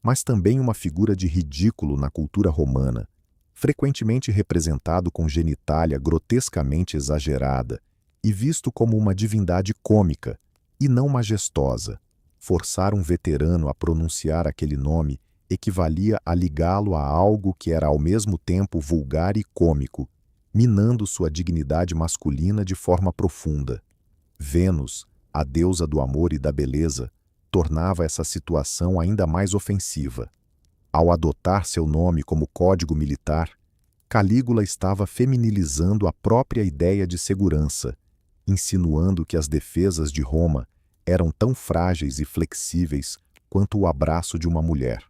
mas também uma figura de ridículo na cultura romana, frequentemente representado com genitália grotescamente exagerada e visto como uma divindade cômica e não majestosa. Forçar um veterano a pronunciar aquele nome equivalia a ligá-lo a algo que era ao mesmo tempo vulgar e cômico, minando sua dignidade masculina de forma profunda. Vênus, a deusa do amor e da beleza, tornava essa situação ainda mais ofensiva. Ao adotar seu nome como código militar, Calígula estava feminilizando a própria ideia de segurança, insinuando que as defesas de Roma eram tão frágeis e flexíveis quanto o abraço de uma mulher.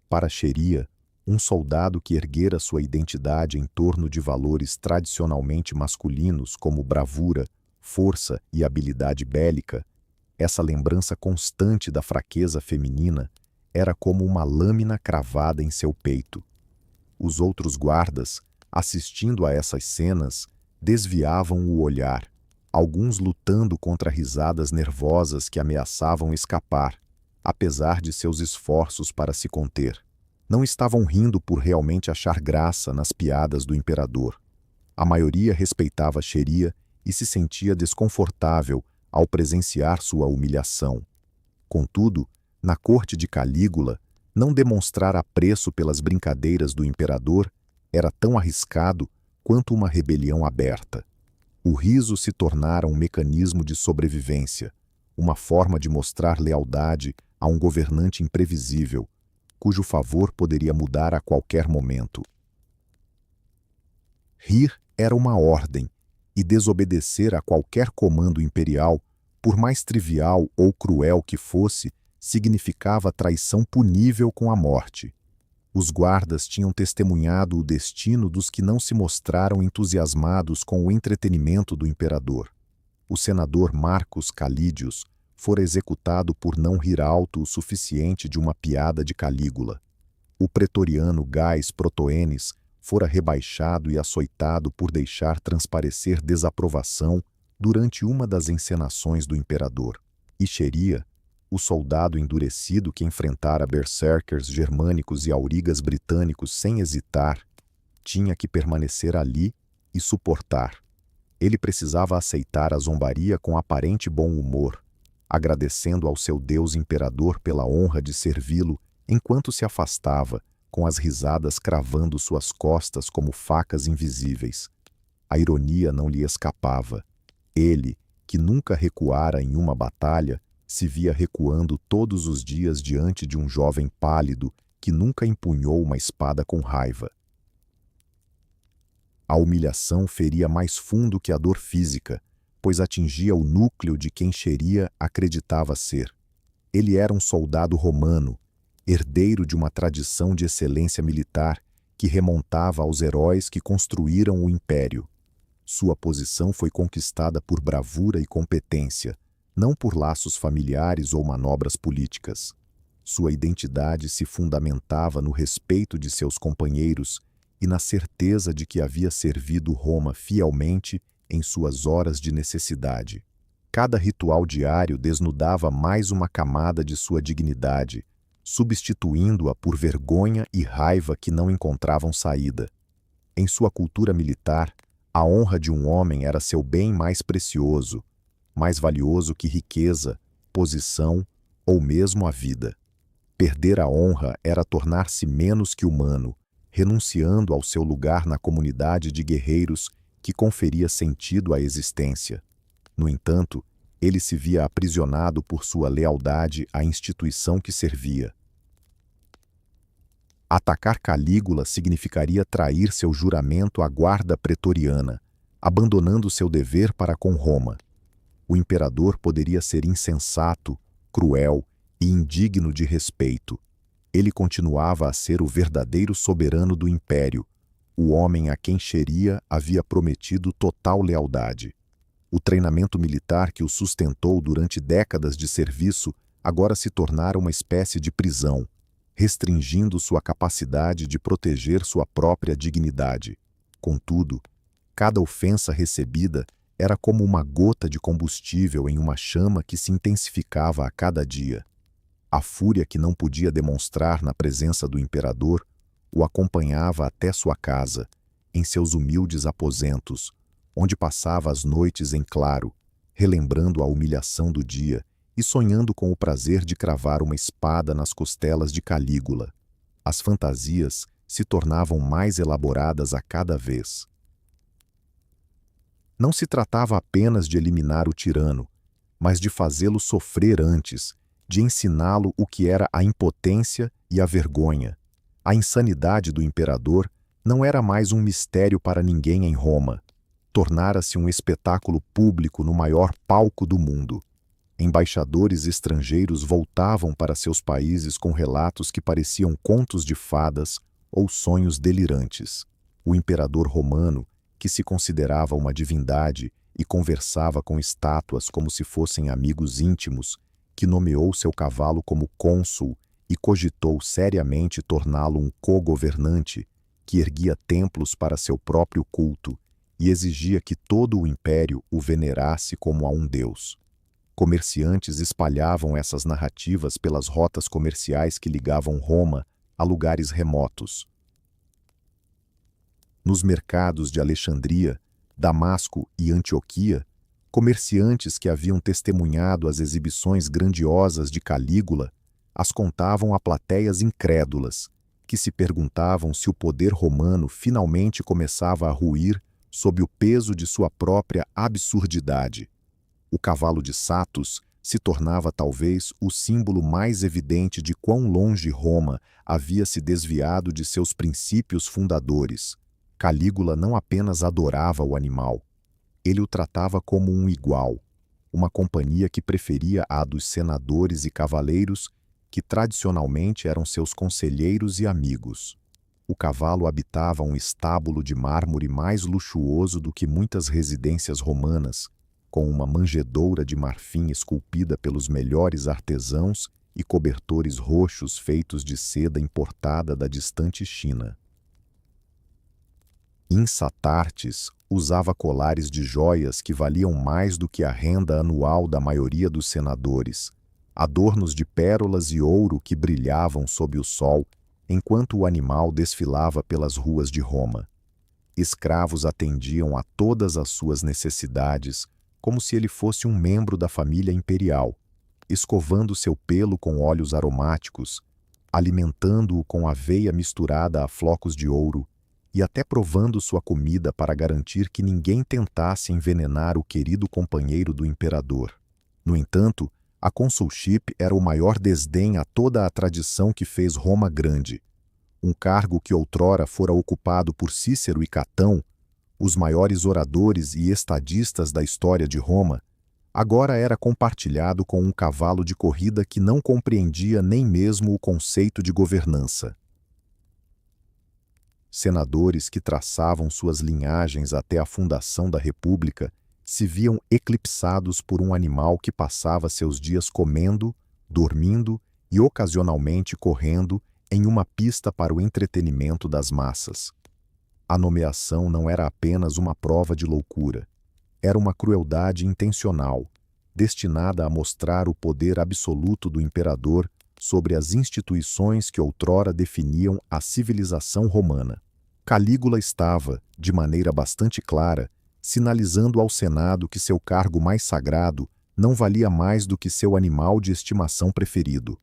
Para Cheria, um soldado que erguera sua identidade em torno de valores tradicionalmente masculinos como bravura, força e habilidade bélica, essa lembrança constante da fraqueza feminina era como uma lâmina cravada em seu peito. Os outros guardas, assistindo a essas cenas, desviavam o olhar, alguns lutando contra risadas nervosas que ameaçavam escapar, apesar de seus esforços para se conter. Não estavam rindo por realmente achar graça nas piadas do imperador. A maioria respeitava Cheria e se sentia desconfortável ao presenciar sua humilhação. Contudo, na corte de Calígula, não demonstrar apreço pelas brincadeiras do imperador era tão arriscado quanto uma rebelião aberta. O riso se tornara um mecanismo de sobrevivência, uma forma de mostrar lealdade a um governante imprevisível, cujo favor poderia mudar a qualquer momento. Rir era uma ordem, e desobedecer a qualquer comando imperial, por mais trivial ou cruel que fosse, significava traição punível com a morte. Os guardas tinham testemunhado o destino dos que não se mostraram entusiasmados com o entretenimento do imperador. O senador Marcus Calídios fora executado por não rir alto o suficiente de uma piada de Calígula. O pretoriano Gais Protoenes fora rebaixado e açoitado por deixar transparecer desaprovação durante uma das encenações do imperador. E Cheria, o soldado endurecido que enfrentara berserkers germânicos e aurigas britânicos sem hesitar, tinha que permanecer ali e suportar. Ele precisava aceitar a zombaria com aparente bom humor, agradecendo ao seu Deus imperador pela honra de servi-lo enquanto se afastava, com as risadas cravando suas costas como facas invisíveis. A ironia não lhe escapava. Ele, que nunca recuara em uma batalha, se via recuando todos os dias diante de um jovem pálido que nunca empunhou uma espada com raiva. A humilhação feria mais fundo que a dor física, pois atingia o núcleo de quem Cheria acreditava ser. Ele era um soldado romano, herdeiro de uma tradição de excelência militar que remontava aos heróis que construíram o império. Sua posição foi conquistada por bravura e competência, não por laços familiares ou manobras políticas. Sua identidade se fundamentava no respeito de seus companheiros e na certeza de que havia servido Roma fielmente em suas horas de necessidade. Cada ritual diário desnudava mais uma camada de sua dignidade, substituindo-a por vergonha e raiva que não encontravam saída. Em sua cultura militar, a honra de um homem era seu bem mais precioso, mais valioso que riqueza, posição ou mesmo a vida. Perder a honra era tornar-se menos que humano, renunciando ao seu lugar na comunidade de guerreiros que conferia sentido à existência. No entanto, ele se via aprisionado por sua lealdade à instituição que servia. Atacar Calígula significaria trair seu juramento à guarda pretoriana, abandonando seu dever para com Roma. O imperador poderia ser insensato, cruel e indigno de respeito. Ele continuava a ser o verdadeiro soberano do império. O homem a quem Xeria havia prometido total lealdade. O treinamento militar que o sustentou durante décadas de serviço agora se tornara uma espécie de prisão, restringindo sua capacidade de proteger sua própria dignidade. Contudo, cada ofensa recebida era como uma gota de combustível em uma chama que se intensificava a cada dia. A fúria que não podia demonstrar na presença do imperador o acompanhava até sua casa, em seus humildes aposentos, onde passava as noites em claro, relembrando a humilhação do dia e sonhando com o prazer de cravar uma espada nas costelas de Calígula. As fantasias se tornavam mais elaboradas a cada vez. Não se tratava apenas de eliminar o tirano, mas de fazê-lo sofrer antes, de ensiná-lo o que era a impotência e a vergonha. A insanidade do imperador não era mais um mistério para ninguém em Roma. Tornara-se um espetáculo público no maior palco do mundo. Embaixadores estrangeiros voltavam para seus países com relatos que pareciam contos de fadas ou sonhos delirantes. O imperador romano, que se considerava uma divindade e conversava com estátuas como se fossem amigos íntimos, que nomeou seu cavalo como cônsul e cogitou seriamente torná-lo um co-governante, que erguia templos para seu próprio culto e exigia que todo o império o venerasse como a um deus. Comerciantes espalhavam essas narrativas pelas rotas comerciais que ligavam Roma a lugares remotos. Nos mercados de Alexandria, Damasco e Antioquia, comerciantes que haviam testemunhado as exibições grandiosas de Calígula as contavam a plateias incrédulas, que se perguntavam se o poder romano finalmente começava a ruir sob o peso de sua própria absurdidade. O cavalo de Satus se tornava talvez o símbolo mais evidente de quão longe Roma havia se desviado de seus princípios fundadores. Calígula não apenas adorava o animal, ele o tratava como um igual, uma companhia que preferia a dos senadores e cavaleiros, que tradicionalmente eram seus conselheiros e amigos. O cavalo habitava um estábulo de mármore mais luxuoso do que muitas residências romanas, com uma manjedoura de marfim esculpida pelos melhores artesãos e cobertores roxos feitos de seda importada da distante China. Insatartes usava colares de joias que valiam mais do que a renda anual da maioria dos senadores, adornos de pérolas e ouro que brilhavam sob o sol, enquanto o animal desfilava pelas ruas de Roma. Escravos atendiam a todas as suas necessidades, como se ele fosse um membro da família imperial, escovando seu pelo com óleos aromáticos, alimentando-o com aveia misturada a flocos de ouro, e até provando sua comida para garantir que ninguém tentasse envenenar o querido companheiro do imperador. No entanto, a consulship era o maior desdém a toda a tradição que fez Roma grande. Um cargo que outrora fora ocupado por Cícero e Catão, os maiores oradores e estadistas da história de Roma, agora era compartilhado com um cavalo de corrida que não compreendia nem mesmo o conceito de governança. Senadores que traçavam suas linhagens até a fundação da República se viam eclipsados por um animal que passava seus dias comendo, dormindo e ocasionalmente correndo em uma pista para o entretenimento das massas. A nomeação não era apenas uma prova de loucura. Era uma crueldade intencional, destinada a mostrar o poder absoluto do imperador sobre as instituições que outrora definiam a civilização romana. Calígula estava, de maneira bastante clara, sinalizando ao Senado que seu cargo mais sagrado não valia mais do que seu animal de estimação preferido.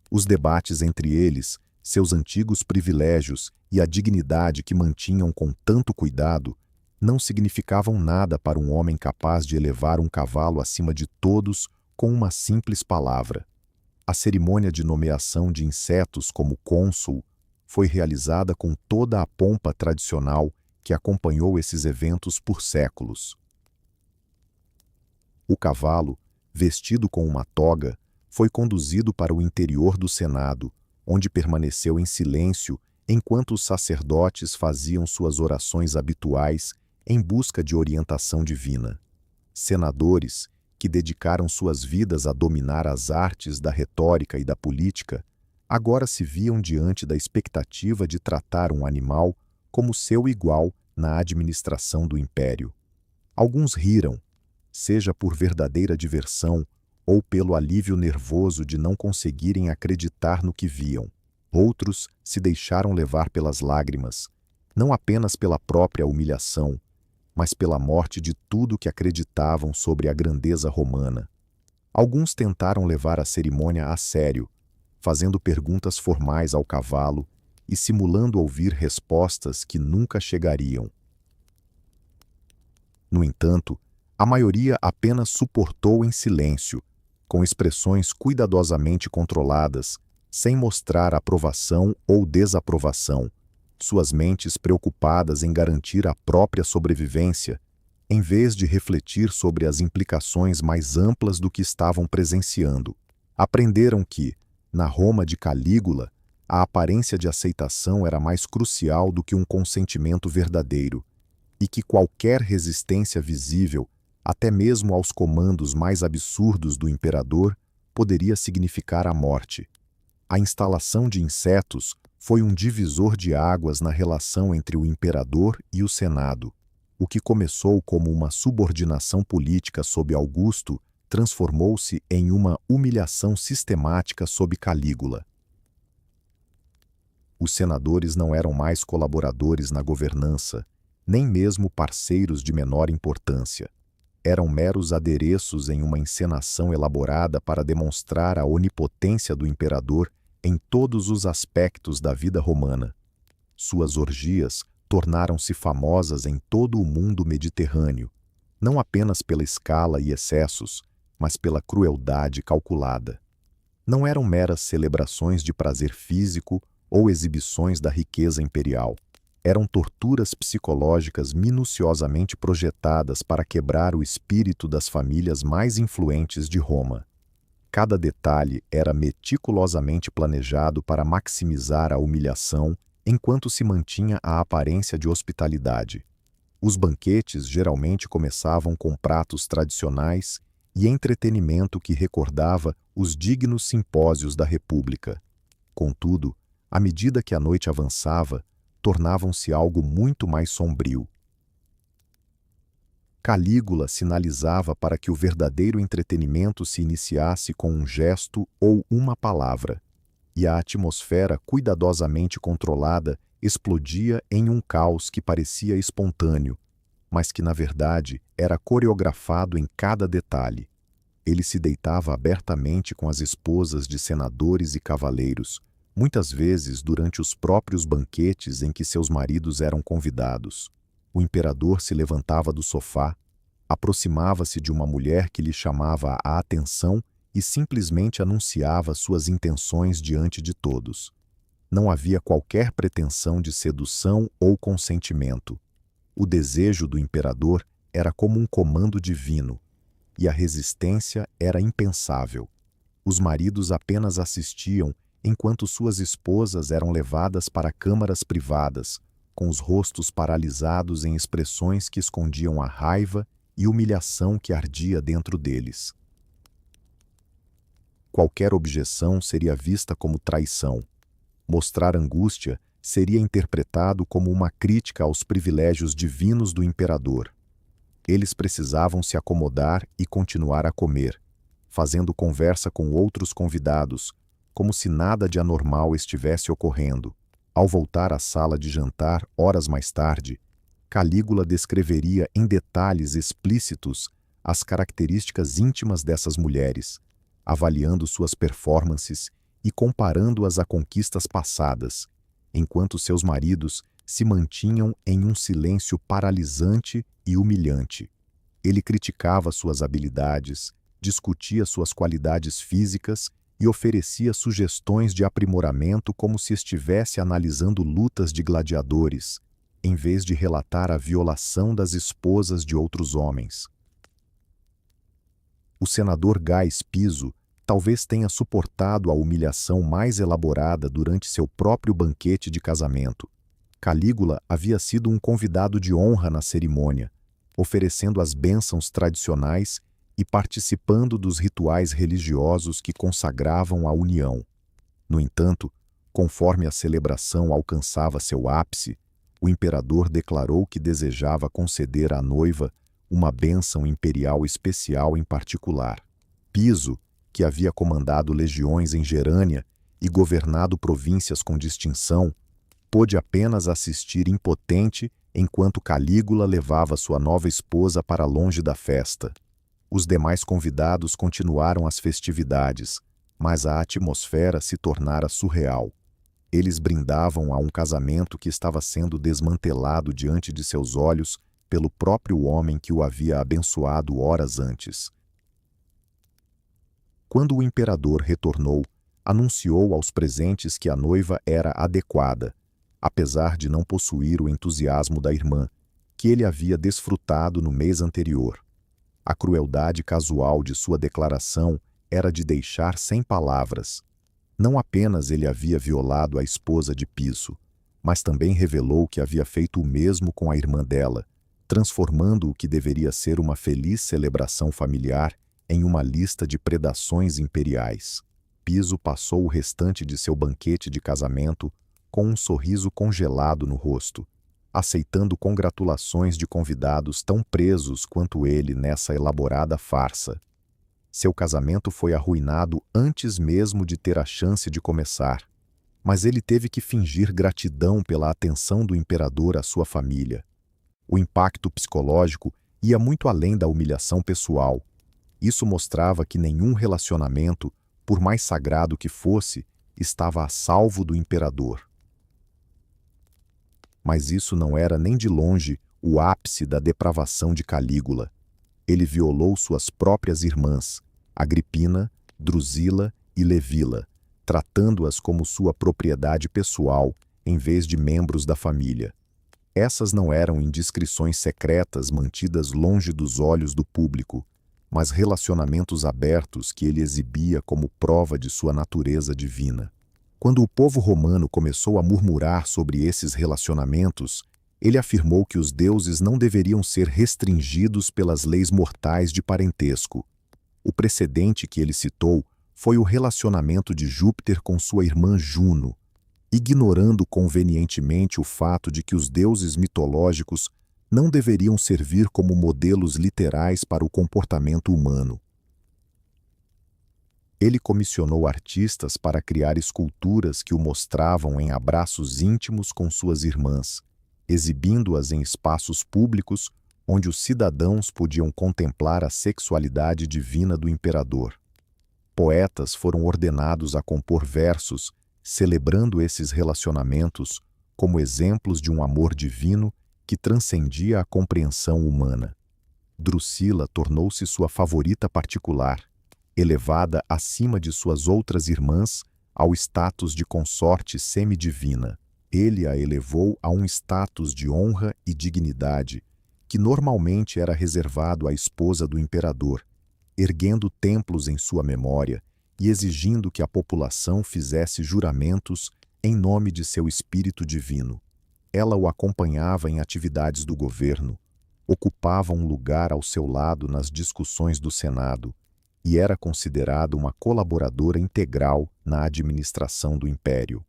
Os debates entre eles, seus antigos privilégios e a dignidade que mantinham com tanto cuidado, não significavam nada para um homem capaz de elevar um cavalo acima de todos com uma simples palavra. A cerimônia de nomeação de Insetos como cônsul foi realizada com toda a pompa tradicional que acompanhou esses eventos por séculos. O cavalo, vestido com uma toga, foi conduzido para o interior do Senado, onde permaneceu em silêncio enquanto os sacerdotes faziam suas orações habituais em busca de orientação divina. Senadores, que dedicaram suas vidas a dominar as artes da retórica e da política, agora se viam diante da expectativa de tratar um animal como seu igual na administração do império. Alguns riram, seja por verdadeira diversão ou pelo alívio nervoso de não conseguirem acreditar no que viam. Outros se deixaram levar pelas lágrimas, não apenas pela própria humilhação, mas pela morte de tudo que acreditavam sobre a grandeza romana. Alguns tentaram levar a cerimônia a sério, fazendo perguntas formais ao cavalo e simulando ouvir respostas que nunca chegariam. No entanto, a maioria apenas suportou em silêncio, com expressões cuidadosamente controladas, sem mostrar aprovação ou desaprovação, suas mentes preocupadas em garantir a própria sobrevivência, em vez de refletir sobre as implicações mais amplas do que estavam presenciando. Aprenderam que, na Roma de Calígula, a aparência de aceitação era mais crucial do que um consentimento verdadeiro, e que qualquer resistência visível, até mesmo aos comandos mais absurdos do imperador, poderia significar a morte. A instalação de Insetos foi um divisor de águas na relação entre o imperador e o Senado. O que começou como uma subordinação política sob Augusto transformou-se em uma humilhação sistemática sob Calígula. Os senadores não eram mais colaboradores na governança, nem mesmo parceiros de menor importância. Eram meros adereços em uma encenação elaborada para demonstrar a onipotência do imperador em todos os aspectos da vida romana. Suas orgias tornaram-se famosas em todo o mundo mediterrâneo, não apenas pela escala e excessos, mas pela crueldade calculada. Não eram meras celebrações de prazer físico ou exibições da riqueza imperial. Eram torturas psicológicas minuciosamente projetadas para quebrar o espírito das famílias mais influentes de Roma. Cada detalhe era meticulosamente planejado para maximizar a humilhação enquanto se mantinha a aparência de hospitalidade. Os banquetes geralmente começavam com pratos tradicionais e entretenimento que recordava os dignos simpósios da República. Contudo, à medida que a noite avançava, tornavam-se algo muito mais sombrio. Calígula sinalizava para que o verdadeiro entretenimento se iniciasse com um gesto ou uma palavra, e a atmosfera cuidadosamente controlada explodia em um caos que parecia espontâneo, mas que na verdade era coreografado em cada detalhe. Ele se deitava abertamente com as esposas de senadores e cavaleiros, muitas vezes durante os próprios banquetes em que seus maridos eram convidados. O imperador se levantava do sofá, aproximava-se de uma mulher que lhe chamava a atenção e simplesmente anunciava suas intenções diante de todos. Não havia qualquer pretensão de sedução ou consentimento. O desejo do imperador era como um comando divino, e a resistência era impensável. Os maridos apenas assistiam enquanto suas esposas eram levadas para câmaras privadas, com os rostos paralisados em expressões que escondiam a raiva e humilhação que ardia dentro deles. Qualquer objeção seria vista como traição. Mostrar angústia seria interpretado como uma crítica aos privilégios divinos do imperador. Eles precisavam se acomodar e continuar a comer, fazendo conversa com outros convidados, como se nada de anormal estivesse ocorrendo. Ao voltar à sala de jantar horas mais tarde, Calígula descreveria em detalhes explícitos as características íntimas dessas mulheres, avaliando suas performances e comparando-as a conquistas passadas, enquanto seus maridos se mantinham em um silêncio paralisante e humilhante. Ele criticava suas habilidades, discutia suas qualidades físicas e oferecia sugestões de aprimoramento como se estivesse analisando lutas de gladiadores, em vez de relatar a violação das esposas de outros homens. O senador Gaius Piso talvez tenha suportado a humilhação mais elaborada durante seu próprio banquete de casamento. Calígula havia sido um convidado de honra na cerimônia, oferecendo as bênçãos tradicionais e participando dos rituais religiosos que consagravam a união. No entanto, conforme a celebração alcançava seu ápice, o imperador declarou que desejava conceder à noiva uma bênção imperial especial em particular. Piso, que havia comandado legiões em Gerânia e governado províncias com distinção, pôde apenas assistir impotente enquanto Calígula levava sua nova esposa para longe da festa. Os demais convidados continuaram as festividades, mas a atmosfera se tornara surreal. Eles brindavam a um casamento que estava sendo desmantelado diante de seus olhos pelo próprio homem que o havia abençoado horas antes. Quando o imperador retornou, anunciou aos presentes que a noiva era adequada, apesar de não possuir o entusiasmo da irmã, que ele havia desfrutado no mês anterior. A crueldade casual de sua declaração era de deixar sem palavras. Não apenas ele havia violado a esposa de Piso, mas também revelou que havia feito o mesmo com a irmã dela, transformando o que deveria ser uma feliz celebração familiar em uma lista de predações imperiais. Piso passou o restante de seu banquete de casamento com um sorriso congelado no rosto, aceitando congratulações de convidados tão presos quanto ele nessa elaborada farsa. Seu casamento foi arruinado antes mesmo de ter a chance de começar, mas ele teve que fingir gratidão pela atenção do imperador à sua família. O impacto psicológico ia muito além da humilhação pessoal. Isso mostrava que nenhum relacionamento, por mais sagrado que fosse, estava a salvo do imperador. Mas isso não era nem de longe o ápice da depravação de Calígula. Ele violou suas próprias irmãs, Agripina, Drusila e Levila, tratando-as como sua propriedade pessoal, em vez de membros da família. Essas não eram indiscrições secretas mantidas longe dos olhos do público, mas relacionamentos abertos que ele exibia como prova de sua natureza divina. Quando o povo romano começou a murmurar sobre esses relacionamentos, ele afirmou que os deuses não deveriam ser restringidos pelas leis mortais de parentesco. O precedente que ele citou foi o relacionamento de Júpiter com sua irmã Juno, ignorando convenientemente o fato de que os deuses mitológicos não deveriam servir como modelos literais para o comportamento humano. Ele comissionou artistas para criar esculturas que o mostravam em abraços íntimos com suas irmãs, exibindo-as em espaços públicos onde os cidadãos podiam contemplar a sexualidade divina do imperador. Poetas foram ordenados a compor versos celebrando esses relacionamentos como exemplos de um amor divino que transcendia a compreensão humana. Drusila tornou-se sua favorita particular, elevada acima de suas outras irmãs ao status de consorte semidivina. Ele a elevou a um status de honra e dignidade que normalmente era reservado à esposa do imperador, erguendo templos em sua memória e exigindo que a população fizesse juramentos em nome de seu espírito divino. Ela o acompanhava em atividades do governo, ocupava um lugar ao seu lado nas discussões do Senado e era considerada uma colaboradora integral na administração do império.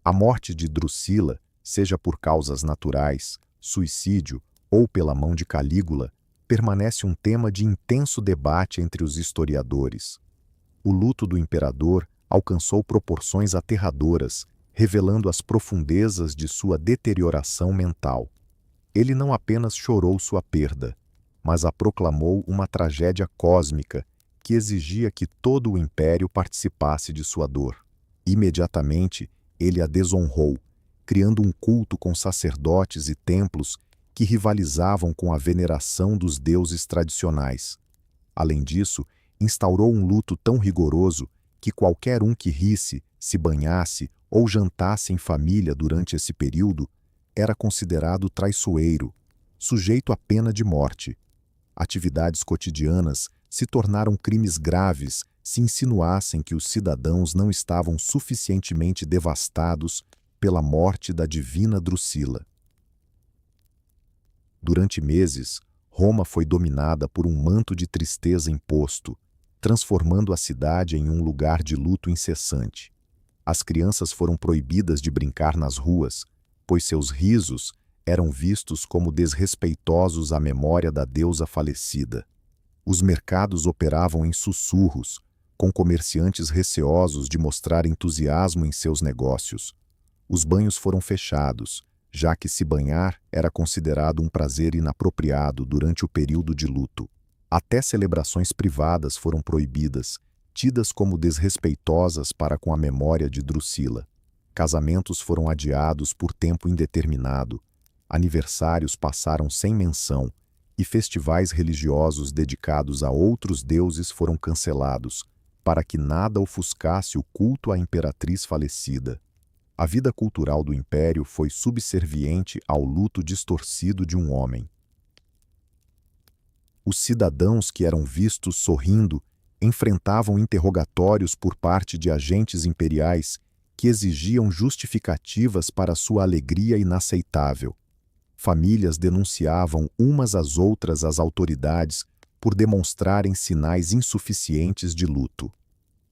A morte de Drusila, seja por causas naturais, suicídio ou pela mão de Calígula, permanece um tema de intenso debate entre os historiadores. O luto do imperador alcançou proporções aterradoras, revelando as profundezas de sua deterioração mental. Ele não apenas chorou sua perda, mas a proclamou uma tragédia cósmica que exigia que todo o império participasse de sua dor. Imediatamente, ele a desonrou, criando um culto com sacerdotes e templos que rivalizavam com a veneração dos deuses tradicionais. Além disso, instaurou um luto tão rigoroso que qualquer um que risse, se banhasse ou jantasse em família durante esse período era considerado traiçoeiro, sujeito à pena de morte. Atividades cotidianas se tornaram crimes graves se insinuassem que os cidadãos não estavam suficientemente devastados pela morte da divina Drusila. Durante meses, Roma foi dominada por um manto de tristeza imposto, transformando a cidade em um lugar de luto incessante. As crianças foram proibidas de brincar nas ruas, pois seus risos eram vistos como desrespeitosos à memória da deusa falecida. Os mercados operavam em sussurros, com comerciantes receosos de mostrar entusiasmo em seus negócios. Os banhos foram fechados, já que se banhar era considerado um prazer inapropriado durante o período de luto. Até celebrações privadas foram proibidas, tidas como desrespeitosas para com a memória de Drusila. Casamentos foram adiados por tempo indeterminado, aniversários passaram sem menção e festivais religiosos dedicados a outros deuses foram cancelados, para que nada ofuscasse o culto à imperatriz falecida. A vida cultural do império foi subserviente ao luto distorcido de um homem. Os cidadãos que eram vistos sorrindo enfrentavam interrogatórios por parte de agentes imperiais que exigiam justificativas para sua alegria inaceitável. Famílias denunciavam umas às outras às autoridades por demonstrarem sinais insuficientes de luto.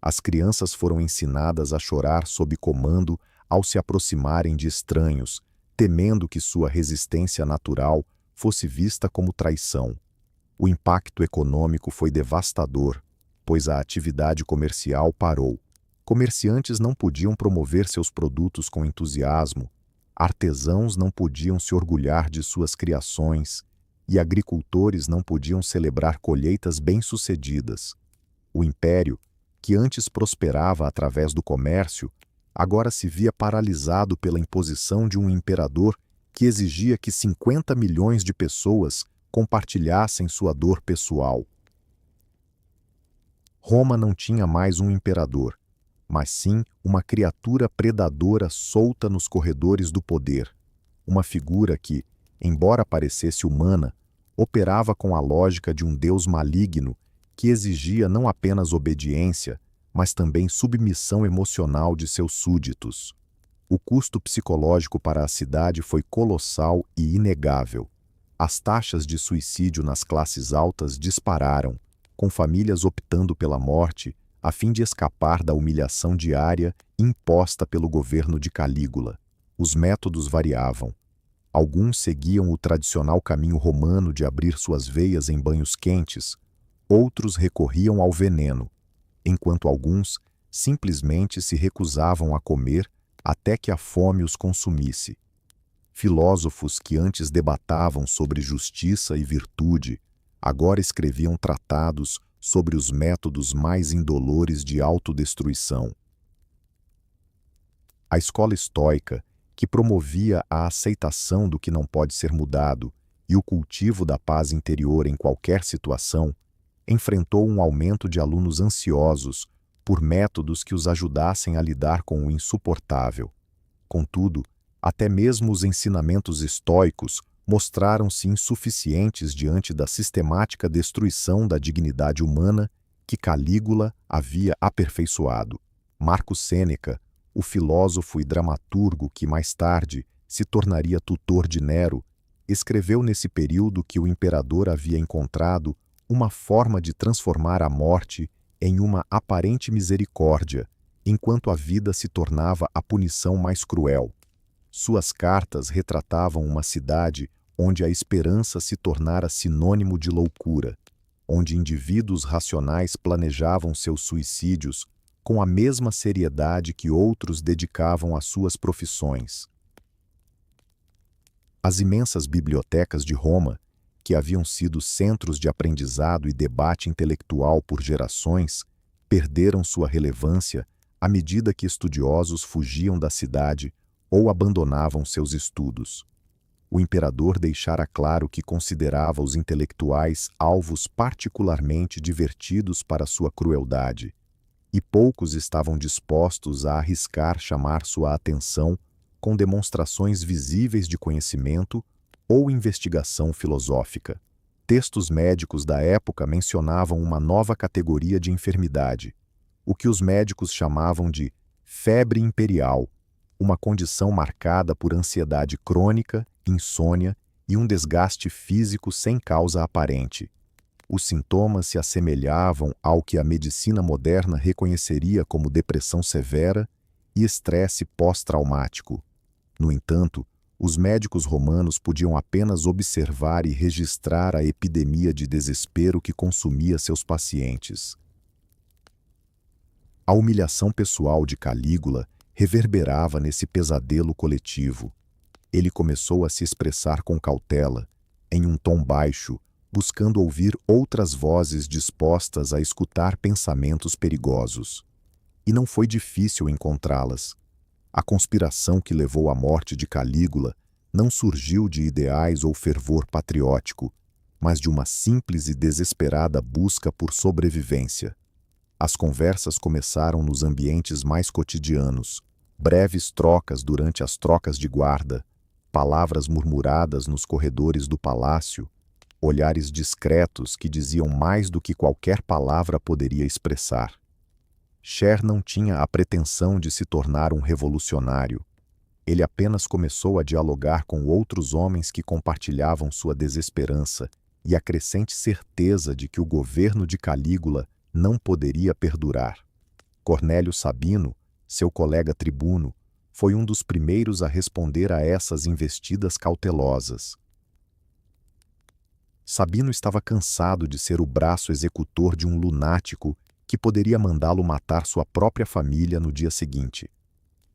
As crianças foram ensinadas a chorar sob comando ao se aproximarem de estranhos, temendo que sua resistência natural fosse vista como traição. O impacto econômico foi devastador, pois a atividade comercial parou. Comerciantes não podiam promover seus produtos com entusiasmo, artesãos não podiam se orgulhar de suas criações e agricultores não podiam celebrar colheitas bem-sucedidas. O império, que antes prosperava através do comércio, agora se via paralisado pela imposição de um imperador que exigia que 50 milhões de pessoas compartilhassem sua dor pessoal. Roma não tinha mais um imperador, mas sim uma criatura predadora solta nos corredores do poder, uma figura que, embora parecesse humana, operava com a lógica de um deus maligno que exigia não apenas obediência, mas também submissão emocional de seus súditos. O custo psicológico para a cidade foi colossal e inegável. As taxas de suicídio nas classes altas dispararam, com famílias optando pela morte a fim de escapar da humilhação diária imposta pelo governo de Calígula. Os métodos variavam. Alguns seguiam o tradicional caminho romano de abrir suas veias em banhos quentes, outros recorriam ao veneno, enquanto alguns simplesmente se recusavam a comer até que a fome os consumisse. Filósofos que antes debatavam sobre justiça e virtude, agora escreviam tratados sobre os métodos mais indolores de autodestruição. A escola estoica, que promovia a aceitação do que não pode ser mudado e o cultivo da paz interior em qualquer situação, enfrentou um aumento de alunos ansiosos por métodos que os ajudassem a lidar com o insuportável. Contudo, até mesmo os ensinamentos estoicos mostraram-se insuficientes diante da sistemática destruição da dignidade humana que Calígula havia aperfeiçoado. Marco Sêneca, o filósofo e dramaturgo que mais tarde se tornaria tutor de Nero, escreveu nesse período que o imperador havia encontrado uma forma de transformar a morte em uma aparente misericórdia enquanto a vida se tornava a punição mais cruel. Suas cartas retratavam uma cidade onde a esperança se tornara sinônimo de loucura, onde indivíduos racionais planejavam seus suicídios com a mesma seriedade que outros dedicavam às suas profissões. As imensas bibliotecas de Roma, que haviam sido centros de aprendizado e debate intelectual por gerações, perderam sua relevância à medida que estudiosos fugiam da cidade ou abandonavam seus estudos. O imperador deixara claro que considerava os intelectuais alvos particularmente divertidos para sua crueldade, e poucos estavam dispostos a arriscar chamar sua atenção com demonstrações visíveis de conhecimento ou investigação filosófica. Textos médicos da época mencionavam uma nova categoria de enfermidade, o que os médicos chamavam de febre imperial, uma condição marcada por ansiedade crônica, insônia e um desgaste físico sem causa aparente. Os sintomas se assemelhavam ao que a medicina moderna reconheceria como depressão severa e estresse pós-traumático. No entanto, os médicos romanos podiam apenas observar e registrar a epidemia de desespero que consumia seus pacientes. A humilhação pessoal de Calígula reverberava nesse pesadelo coletivo. Ele começou a se expressar com cautela, em um tom baixo, buscando ouvir outras vozes dispostas a escutar pensamentos perigosos. E não foi difícil encontrá-las. A conspiração que levou à morte de Calígula não surgiu de ideais ou fervor patriótico, mas de uma simples e desesperada busca por sobrevivência. As conversas começaram nos ambientes mais cotidianos, breves trocas durante as trocas de guarda, palavras murmuradas nos corredores do palácio, olhares discretos que diziam mais do que qualquer palavra poderia expressar. Cher não tinha a pretensão de se tornar um revolucionário. Ele apenas começou a dialogar com outros homens que compartilhavam sua desesperança e a crescente certeza de que o governo de Calígula não poderia perdurar. Cornélio Sabino, seu colega tribuno, foi um dos primeiros a responder a essas investidas cautelosas. Sabino estava cansado de ser o braço executor de um lunático que poderia mandá-lo matar sua própria família no dia seguinte.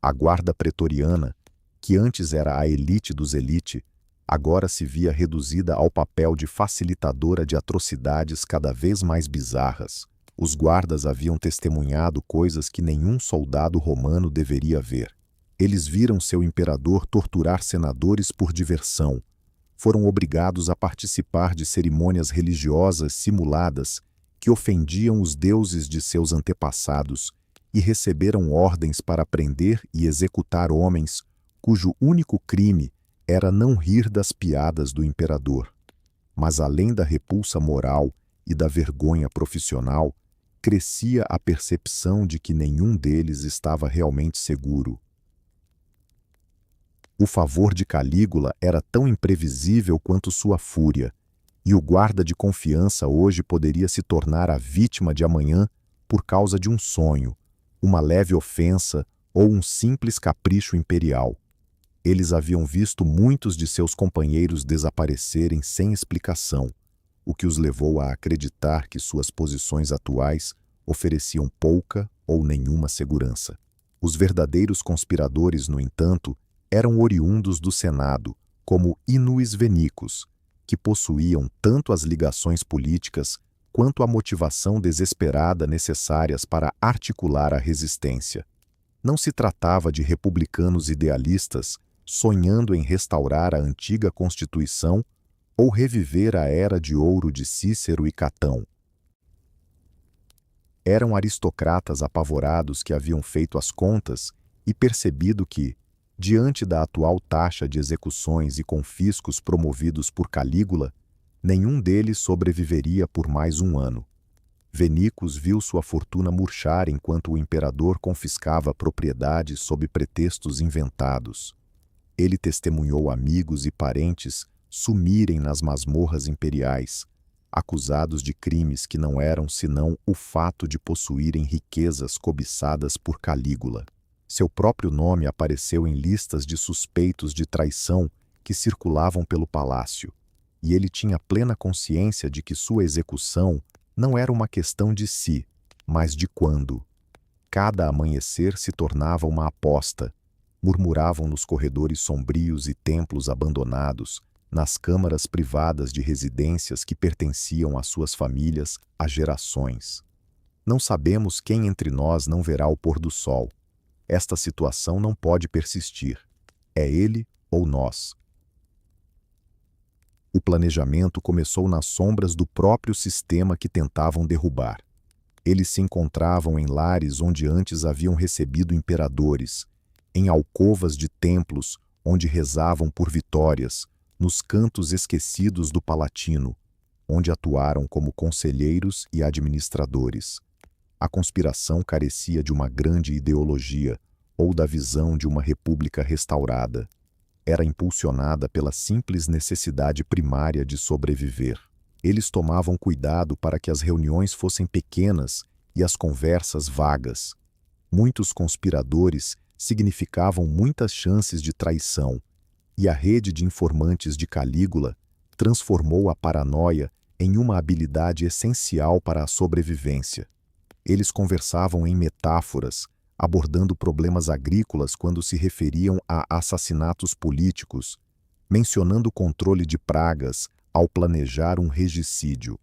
A guarda pretoriana, que antes era a elite dos elite, agora se via reduzida ao papel de facilitadora de atrocidades cada vez mais bizarras. Os guardas haviam testemunhado coisas que nenhum soldado romano deveria ver. Eles viram seu imperador torturar senadores por diversão, foram obrigados a participar de cerimônias religiosas simuladas que ofendiam os deuses de seus antepassados e receberam ordens para prender e executar homens cujo único crime era não rir das piadas do imperador. Mas além da repulsa moral e da vergonha profissional, crescia a percepção de que nenhum deles estava realmente seguro. O favor de Calígula era tão imprevisível quanto sua fúria, e o guarda de confiança hoje poderia se tornar a vítima de amanhã por causa de um sonho, uma leve ofensa ou um simples capricho imperial. Eles haviam visto muitos de seus companheiros desaparecerem sem explicação, o que os levou a acreditar que suas posições atuais ofereciam pouca ou nenhuma segurança. Os verdadeiros conspiradores, no entanto, eram oriundos do Senado, como Inuis Venicus, que possuíam tanto as ligações políticas quanto a motivação desesperada necessárias para articular a resistência. Não se tratava de republicanos idealistas sonhando em restaurar a antiga Constituição ou reviver a era de ouro de Cícero e Catão. Eram aristocratas apavorados que haviam feito as contas e percebido que, diante da atual taxa de execuções e confiscos promovidos por Calígula, nenhum deles sobreviveria por mais um ano. Venicus viu sua fortuna murchar enquanto o imperador confiscava propriedades sob pretextos inventados. Ele testemunhou amigos e parentes sumirem nas masmorras imperiais, acusados de crimes que não eram senão o fato de possuírem riquezas cobiçadas por Calígula. Seu próprio nome apareceu em listas de suspeitos de traição que circulavam pelo palácio, e ele tinha plena consciência de que sua execução não era uma questão de si, mas de quando. Cada amanhecer se tornava uma aposta. Murmuravam nos corredores sombrios e templos abandonados, nas câmaras privadas de residências que pertenciam às suas famílias há gerações. Não sabemos quem entre nós não verá o pôr do sol. Esta situação não pode persistir. É ele ou nós. O planejamento começou nas sombras do próprio sistema que tentavam derrubar. Eles se encontravam em lares onde antes haviam recebido imperadores, em alcovas de templos onde rezavam por vitórias, nos cantos esquecidos do Palatino, onde atuaram como conselheiros e administradores. A conspiração carecia de uma grande ideologia ou da visão de uma república restaurada. Era impulsionada pela simples necessidade primária de sobreviver. Eles tomavam cuidado para que as reuniões fossem pequenas e as conversas vagas. Muitos conspiradores significavam muitas chances de traição, e a rede de informantes de Calígula transformou a paranoia em uma habilidade essencial para a sobrevivência. Eles conversavam em metáforas, abordando problemas agrícolas quando se referiam a assassinatos políticos, mencionando o controle de pragas ao planejar um regicídio.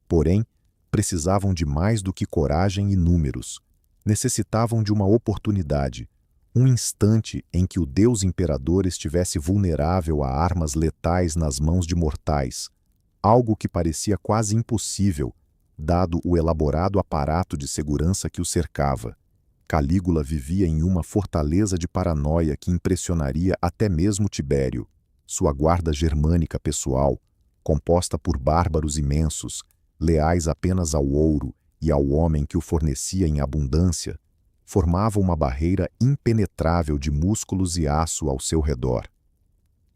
Porém, precisavam de mais do que coragem e números. Necessitavam de uma oportunidade, um instante em que o Deus Imperador estivesse vulnerável a armas letais nas mãos de mortais, algo que parecia quase impossível, dado o elaborado aparato de segurança que o cercava. Calígula vivia em uma fortaleza de paranoia que impressionaria até mesmo Tibério. Sua guarda germânica pessoal, composta por bárbaros imensos, leais apenas ao ouro e ao homem que o fornecia em abundância, formava uma barreira impenetrável de músculos e aço ao seu redor.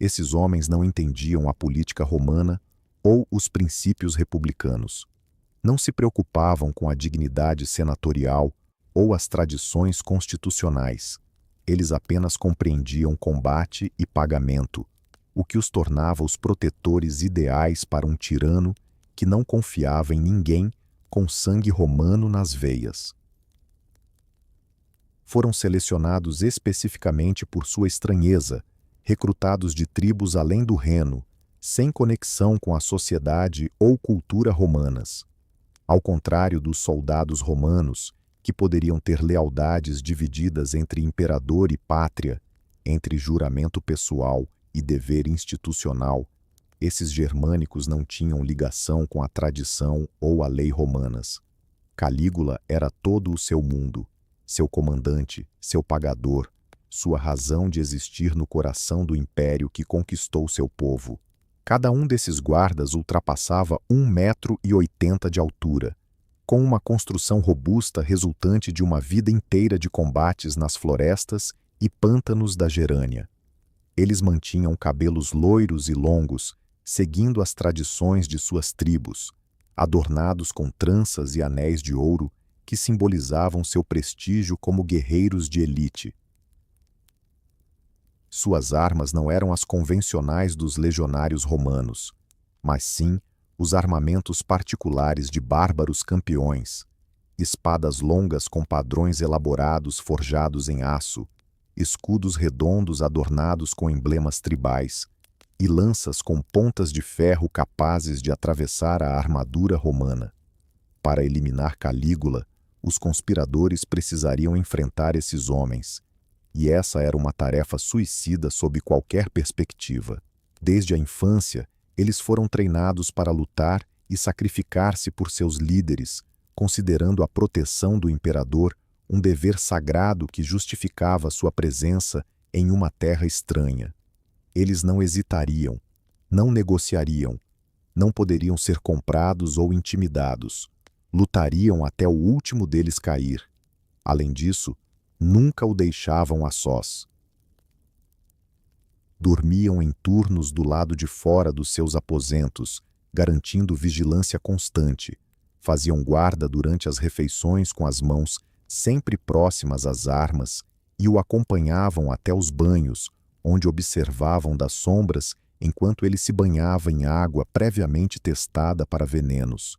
Esses homens não entendiam a política romana ou os princípios republicanos. Não se preocupavam com a dignidade senatorial ou as tradições constitucionais. Eles apenas compreendiam combate e pagamento, o que os tornava os protetores ideais para um tirano que não confiava em ninguém com sangue romano nas veias. Foram selecionados especificamente por sua estranheza, recrutados de tribos além do Reno, sem conexão com a sociedade ou cultura romanas. Ao contrário dos soldados romanos, que poderiam ter lealdades divididas entre imperador e pátria, entre juramento pessoal e dever institucional, esses germânicos não tinham ligação com a tradição ou a lei romanas. Calígula era todo o seu mundo, seu comandante, seu pagador, sua razão de existir no coração do império que conquistou seu povo. Cada um desses guardas ultrapassava 1,80 m de altura, com uma construção robusta resultante de uma vida inteira de combates nas florestas e pântanos da Gerânia. Eles mantinham cabelos loiros e longos, seguindo as tradições de suas tribos, adornados com tranças e anéis de ouro que simbolizavam seu prestígio como guerreiros de elite. Suas armas não eram as convencionais dos legionários romanos, mas sim os armamentos particulares de bárbaros campeões, espadas longas com padrões elaborados forjados em aço, escudos redondos adornados com emblemas tribais e lanças com pontas de ferro capazes de atravessar a armadura romana. Para eliminar Calígula, os conspiradores precisariam enfrentar esses homens, e essa era uma tarefa suicida sob qualquer perspectiva. Desde a infância, eles foram treinados para lutar e sacrificar-se por seus líderes, considerando a proteção do imperador um dever sagrado que justificava sua presença em uma terra estranha. Eles não hesitariam, não negociariam, não poderiam ser comprados ou intimidados. Lutariam até o último deles cair. Além disso, nunca o deixavam a sós. dormiam em turnos do lado de fora dos seus aposentos, garantindo vigilância constante. Faziam guarda durante as refeições com as mãos sempre próximas às armas e o acompanhavam até os banhos, onde observavam das sombras enquanto ele se banhava em água previamente testada para venenos.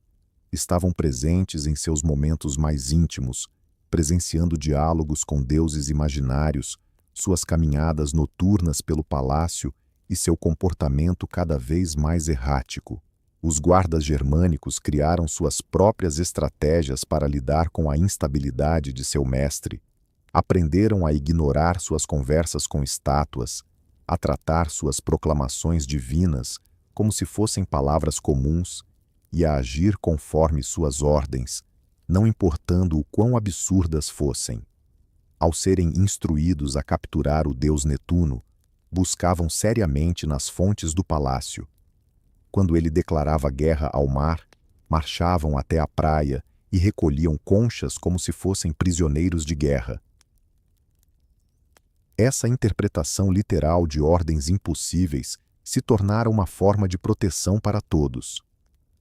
Estavam presentes em seus momentos mais íntimos, presenciando diálogos com deuses imaginários, suas caminhadas noturnas pelo palácio e seu comportamento cada vez mais errático. Os guardas germânicos criaram suas próprias estratégias para lidar com a instabilidade de seu mestre. Aprenderam a ignorar suas conversas com estátuas, a tratar suas proclamações divinas como se fossem palavras comuns e a agir conforme suas ordens, não importando o quão absurdas fossem. Ao serem instruídos a capturar o deus Netuno, buscavam seriamente nas fontes do palácio. Quando ele declarava guerra ao mar, marchavam até a praia e recolhiam conchas como se fossem prisioneiros de guerra. Essa interpretação literal de ordens impossíveis se tornara uma forma de proteção para todos.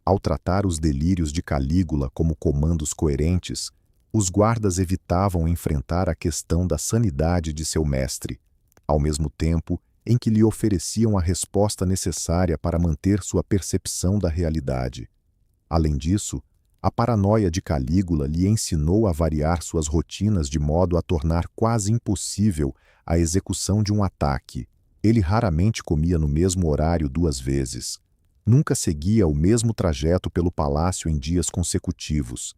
Ao tratar os delírios de Calígula como comandos coerentes, os guardas evitavam enfrentar a questão da sanidade de seu mestre, ao mesmo tempo em que lhe ofereciam a resposta necessária para manter sua percepção da realidade. Além disso, a paranoia de Calígula lhe ensinou a variar suas rotinas de modo a tornar quase impossível a execução de um ataque. Ele raramente comia no mesmo horário 2 vezes. Nunca seguia o mesmo trajeto pelo palácio em dias consecutivos,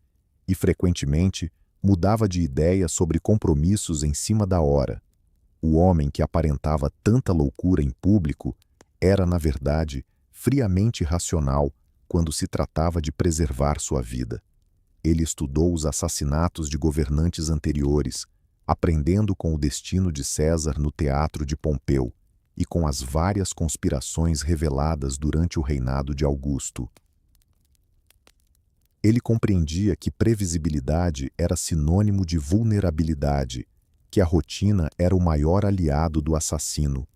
e frequentemente mudava de ideia sobre compromissos em cima da hora. O homem que aparentava tanta loucura em público era, na verdade, friamente racional quando se tratava de preservar sua vida. Ele estudou os assassinatos de governantes anteriores, aprendendo com o destino de César no teatro de Pompeu e com as várias conspirações reveladas durante o reinado de Augusto. Ele compreendia que previsibilidade era sinônimo de vulnerabilidade, que a rotina era o maior aliado do assassino.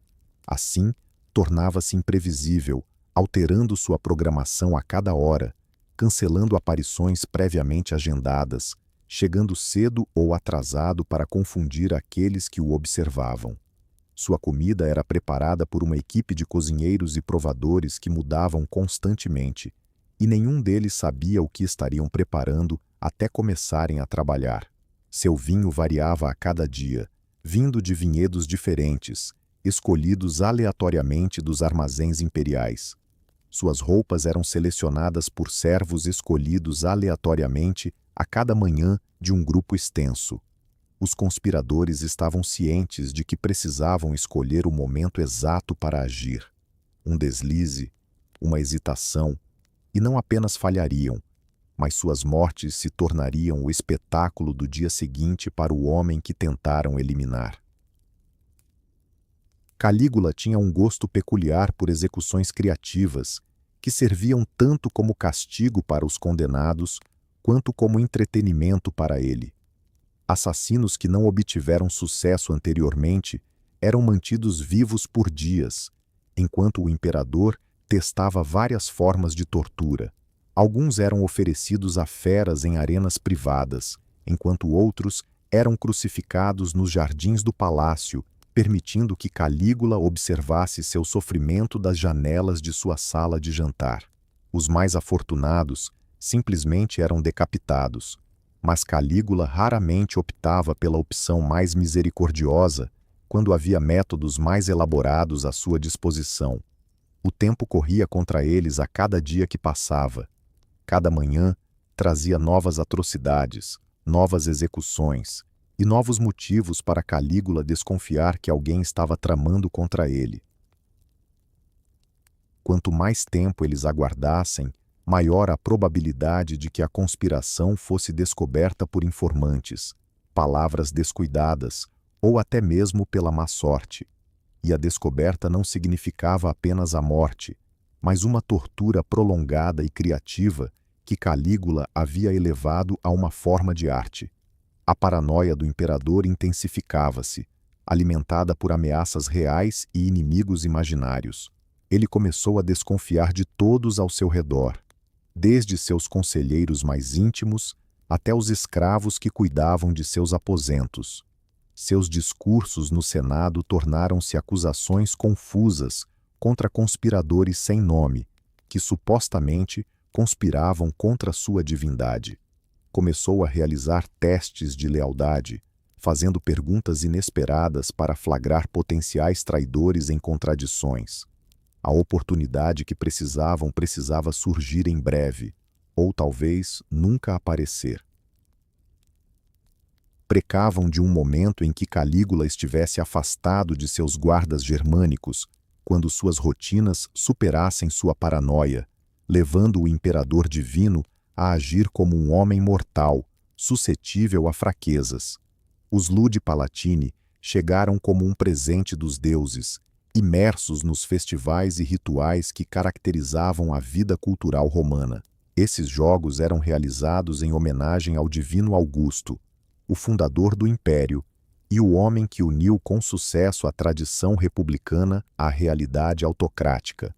Assim, tornava-se imprevisível, alterando sua programação a cada hora, cancelando aparições previamente agendadas, chegando cedo ou atrasado para confundir aqueles que o observavam. Sua comida era preparada por uma equipe de cozinheiros e provadores que mudavam constantemente, e nenhum deles sabia o que estariam preparando até começarem a trabalhar. Seu vinho variava a cada dia, vindo de vinhedos diferentes, escolhidos aleatoriamente dos armazéns imperiais. Suas roupas eram selecionadas por servos escolhidos aleatoriamente a cada manhã de um grupo extenso. Os conspiradores estavam cientes de que precisavam escolher o momento exato para agir. Um deslize, uma hesitação, e não apenas falhariam, mas suas mortes se tornariam o espetáculo do dia seguinte para o homem que tentaram eliminar. Calígula tinha um gosto peculiar por execuções criativas, que serviam tanto como castigo para os condenados, quanto como entretenimento para ele. Assassinos que não obtiveram sucesso anteriormente eram mantidos vivos por dias, enquanto o imperador testava várias formas de tortura. Alguns eram oferecidos a feras em arenas privadas, enquanto outros eram crucificados nos jardins do palácio, permitindo que Calígula observasse seu sofrimento das janelas de sua sala de jantar. Os mais afortunados simplesmente eram decapitados, mas Calígula raramente optava pela opção mais misericordiosa quando havia métodos mais elaborados à sua disposição. O tempo corria contra eles a cada dia que passava. Cada manhã trazia novas atrocidades, novas execuções e novos motivos para Calígula desconfiar que alguém estava tramando contra ele. Quanto mais tempo eles aguardassem, maior a probabilidade de que a conspiração fosse descoberta por informantes, palavras descuidadas ou até mesmo pela má sorte. E a descoberta não significava apenas a morte, mas uma tortura prolongada e criativa que Calígula havia elevado a uma forma de arte. A paranoia do imperador intensificava-se, alimentada por ameaças reais e inimigos imaginários. Ele começou a desconfiar de todos ao seu redor, desde seus conselheiros mais íntimos até os escravos que cuidavam de seus aposentos. Seus discursos no Senado tornaram-se acusações confusas contra conspiradores sem nome, que supostamente conspiravam contra sua divindade. Começou a realizar testes de lealdade, fazendo perguntas inesperadas para flagrar potenciais traidores em contradições. A oportunidade que precisava surgir em breve, ou talvez nunca aparecer. Precavam de um momento em que Calígula estivesse afastado de seus guardas germânicos, quando suas rotinas superassem sua paranoia, levando o imperador divino a agir como um homem mortal, suscetível a fraquezas. Os Ludi Palatini chegaram como um presente dos deuses, imersos nos festivais e rituais que caracterizavam a vida cultural romana. Esses jogos eram realizados em homenagem ao divino Augusto, o fundador do império, e o homem que uniu com sucesso a tradição republicana à realidade autocrática.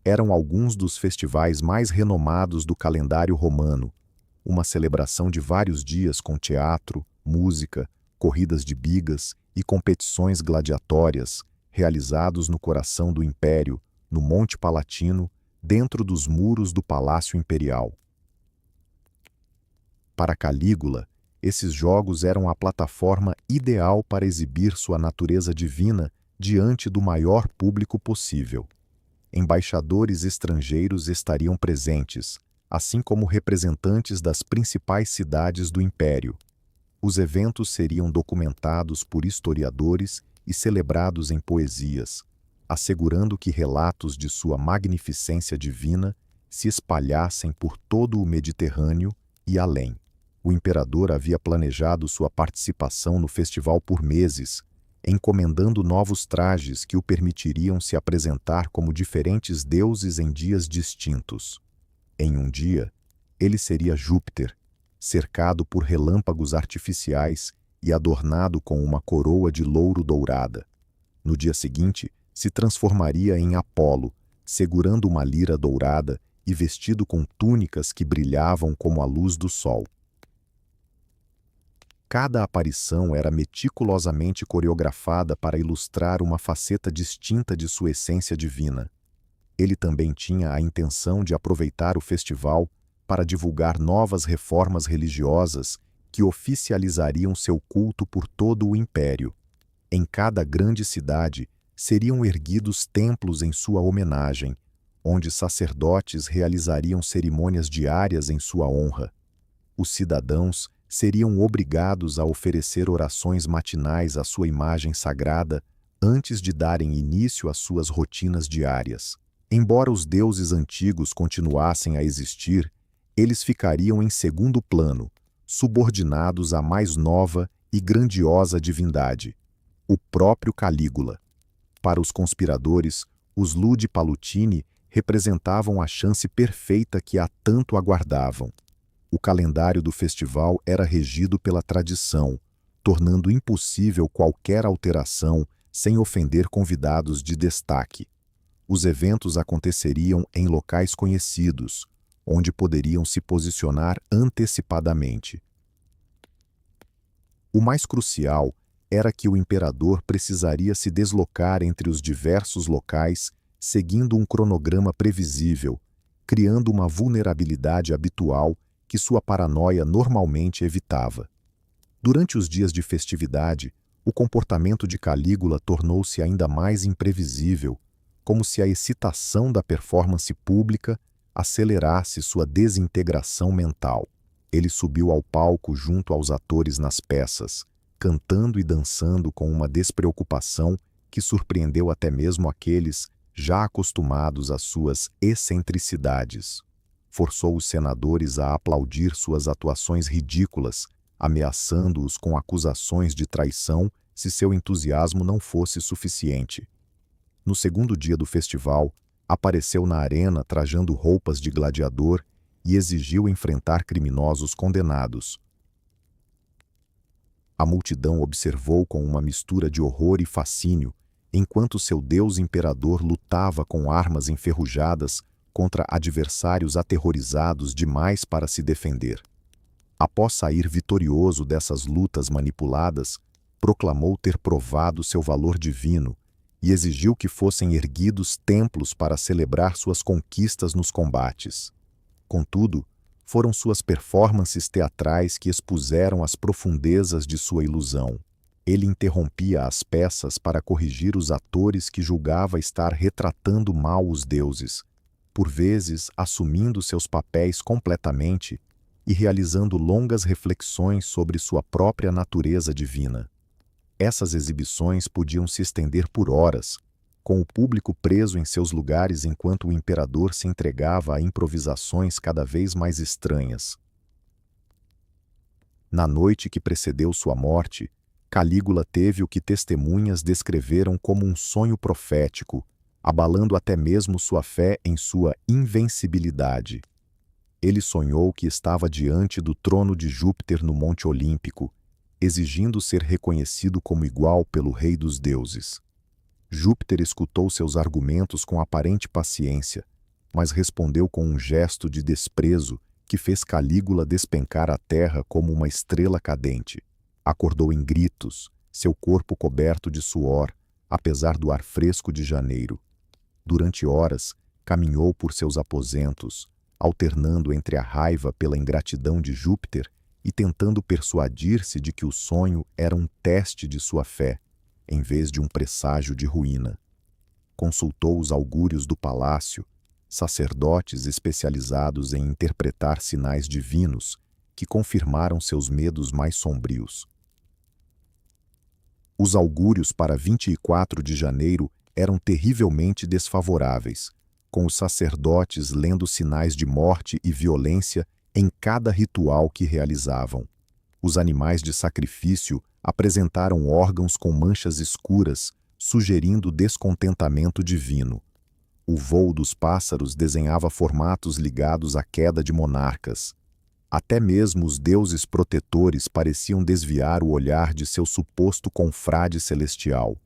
Eram alguns dos festivais mais renomados do calendário romano, uma celebração de vários dias com teatro, música, corridas de bigas e competições gladiatórias, realizados no coração do império, no Monte Palatino, dentro dos muros do Palácio Imperial. Para Calígula, esses jogos eram a plataforma ideal para exibir sua natureza divina diante do maior público possível. Embaixadores estrangeiros estariam presentes, assim como representantes das principais cidades do império. Os eventos seriam documentados por historiadores e celebrados em poesias, assegurando que relatos de sua magnificência divina se espalhassem por todo o Mediterrâneo e além. O imperador havia planejado sua participação no festival por meses, encomendando novos trajes que o permitiriam se apresentar como diferentes deuses em dias distintos. Em um dia, ele seria Júpiter, cercado por relâmpagos artificiais e adornado com uma coroa de louro dourada. No dia seguinte, se transformaria em Apolo, segurando uma lira dourada e vestido com túnicas que brilhavam como a luz do sol. Cada aparição era meticulosamente coreografada para ilustrar uma faceta distinta de sua essência divina. Ele também tinha a intenção de aproveitar o festival para divulgar novas reformas religiosas que oficializariam seu culto por todo o império. Em cada grande cidade seriam erguidos templos em sua homenagem, onde sacerdotes realizariam cerimônias diárias em sua honra. Os cidadãos seriam obrigados a oferecer orações matinais à sua imagem sagrada antes de darem início às suas rotinas diárias. Embora os deuses antigos continuassem a existir, eles ficariam em segundo plano, subordinados à mais nova e grandiosa divindade, o próprio Calígula. Para os conspiradores, os Ludi Palutini representavam a chance perfeita que há tanto aguardavam. O calendário do festival era regido pela tradição, tornando impossível qualquer alteração sem ofender convidados de destaque. Os eventos aconteceriam em locais conhecidos, onde poderiam se posicionar antecipadamente. O mais crucial era que o imperador precisaria se deslocar entre os diversos locais seguindo um cronograma previsível, criando uma vulnerabilidade habitual que sua paranoia normalmente evitava. Durante os dias de festividade, o comportamento de Calígula tornou-se ainda mais imprevisível, como se a excitação da performance pública acelerasse sua desintegração mental. Ele subiu ao palco junto aos atores nas peças, cantando e dançando com uma despreocupação que surpreendeu até mesmo aqueles já acostumados às suas excentricidades. Forçou os senadores a aplaudir suas atuações ridículas, ameaçando-os com acusações de traição se seu entusiasmo não fosse suficiente. No segundo dia do festival, apareceu na arena trajando roupas de gladiador e exigiu enfrentar criminosos condenados. A multidão observou com uma mistura de horror e fascínio, enquanto seu deus imperador lutava com armas enferrujadas contra adversários aterrorizados demais para se defender. Após sair vitorioso dessas lutas manipuladas, proclamou ter provado seu valor divino e exigiu que fossem erguidos templos para celebrar suas conquistas nos combates. Contudo, foram suas performances teatrais que expuseram as profundezas de sua ilusão. Ele interrompia as peças para corrigir os atores que julgava estar retratando mal os deuses, por vezes assumindo seus papéis completamente e realizando longas reflexões sobre sua própria natureza divina. Essas exibições podiam se estender por horas, com o público preso em seus lugares enquanto o imperador se entregava a improvisações cada vez mais estranhas. Na noite que precedeu sua morte, Calígula teve o que testemunhas descreveram como um sonho profético, abalando até mesmo sua fé em sua invencibilidade. Ele sonhou que estava diante do trono de Júpiter no Monte Olímpico, exigindo ser reconhecido como igual pelo rei dos deuses. Júpiter escutou seus argumentos com aparente paciência, mas respondeu com um gesto de desprezo que fez Calígula despencar à terra como uma estrela cadente. Acordou em gritos, seu corpo coberto de suor, apesar do ar fresco de janeiro. Durante horas, caminhou por seus aposentos, alternando entre a raiva pela ingratidão de Júpiter e tentando persuadir-se de que o sonho era um teste de sua fé, em vez de um presságio de ruína. Consultou os augúrios do palácio, sacerdotes especializados em interpretar sinais divinos, que confirmaram seus medos mais sombrios. Os augúrios para 24 de janeiro eram terrivelmente desfavoráveis, com os sacerdotes lendo sinais de morte e violência em cada ritual que realizavam. Os animais de sacrifício apresentaram órgãos com manchas escuras, sugerindo descontentamento divino. O voo dos pássaros desenhava formatos ligados à queda de monarcas. Até mesmo os deuses protetores pareciam desviar o olhar de seu suposto confrade celestial.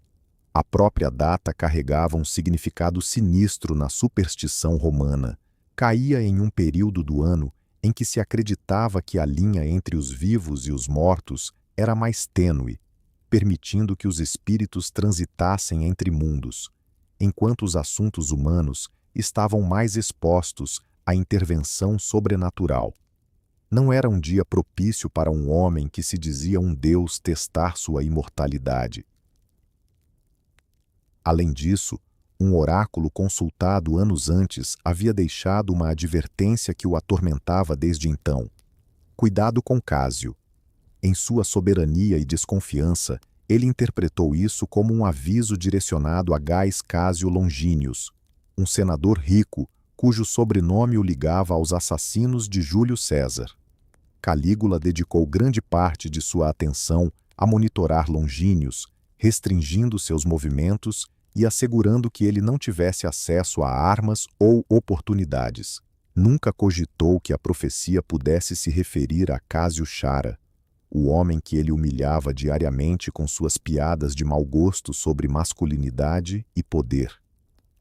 A própria data carregava um significado sinistro na superstição romana. Caía em um período do ano em que se acreditava que a linha entre os vivos e os mortos era mais tênue, permitindo que os espíritos transitassem entre mundos, enquanto os assuntos humanos estavam mais expostos à intervenção sobrenatural. Não era um dia propício para um homem que se dizia um deus testar sua imortalidade. Além disso, um oráculo consultado anos antes havia deixado uma advertência que o atormentava desde então. Cuidado com Cásio. Em sua soberania e desconfiança, ele interpretou isso como um aviso direcionado a Gaius Cásio Longínquos, um senador rico cujo sobrenome o ligava aos assassinos de Júlio César. Calígula dedicou grande parte de sua atenção a monitorar Longínquos, restringindo seus movimentos e assegurando que ele não tivesse acesso a armas ou oportunidades. Nunca cogitou que a profecia pudesse se referir a Cásio Chara, o homem que ele humilhava diariamente com suas piadas de mau gosto sobre masculinidade e poder.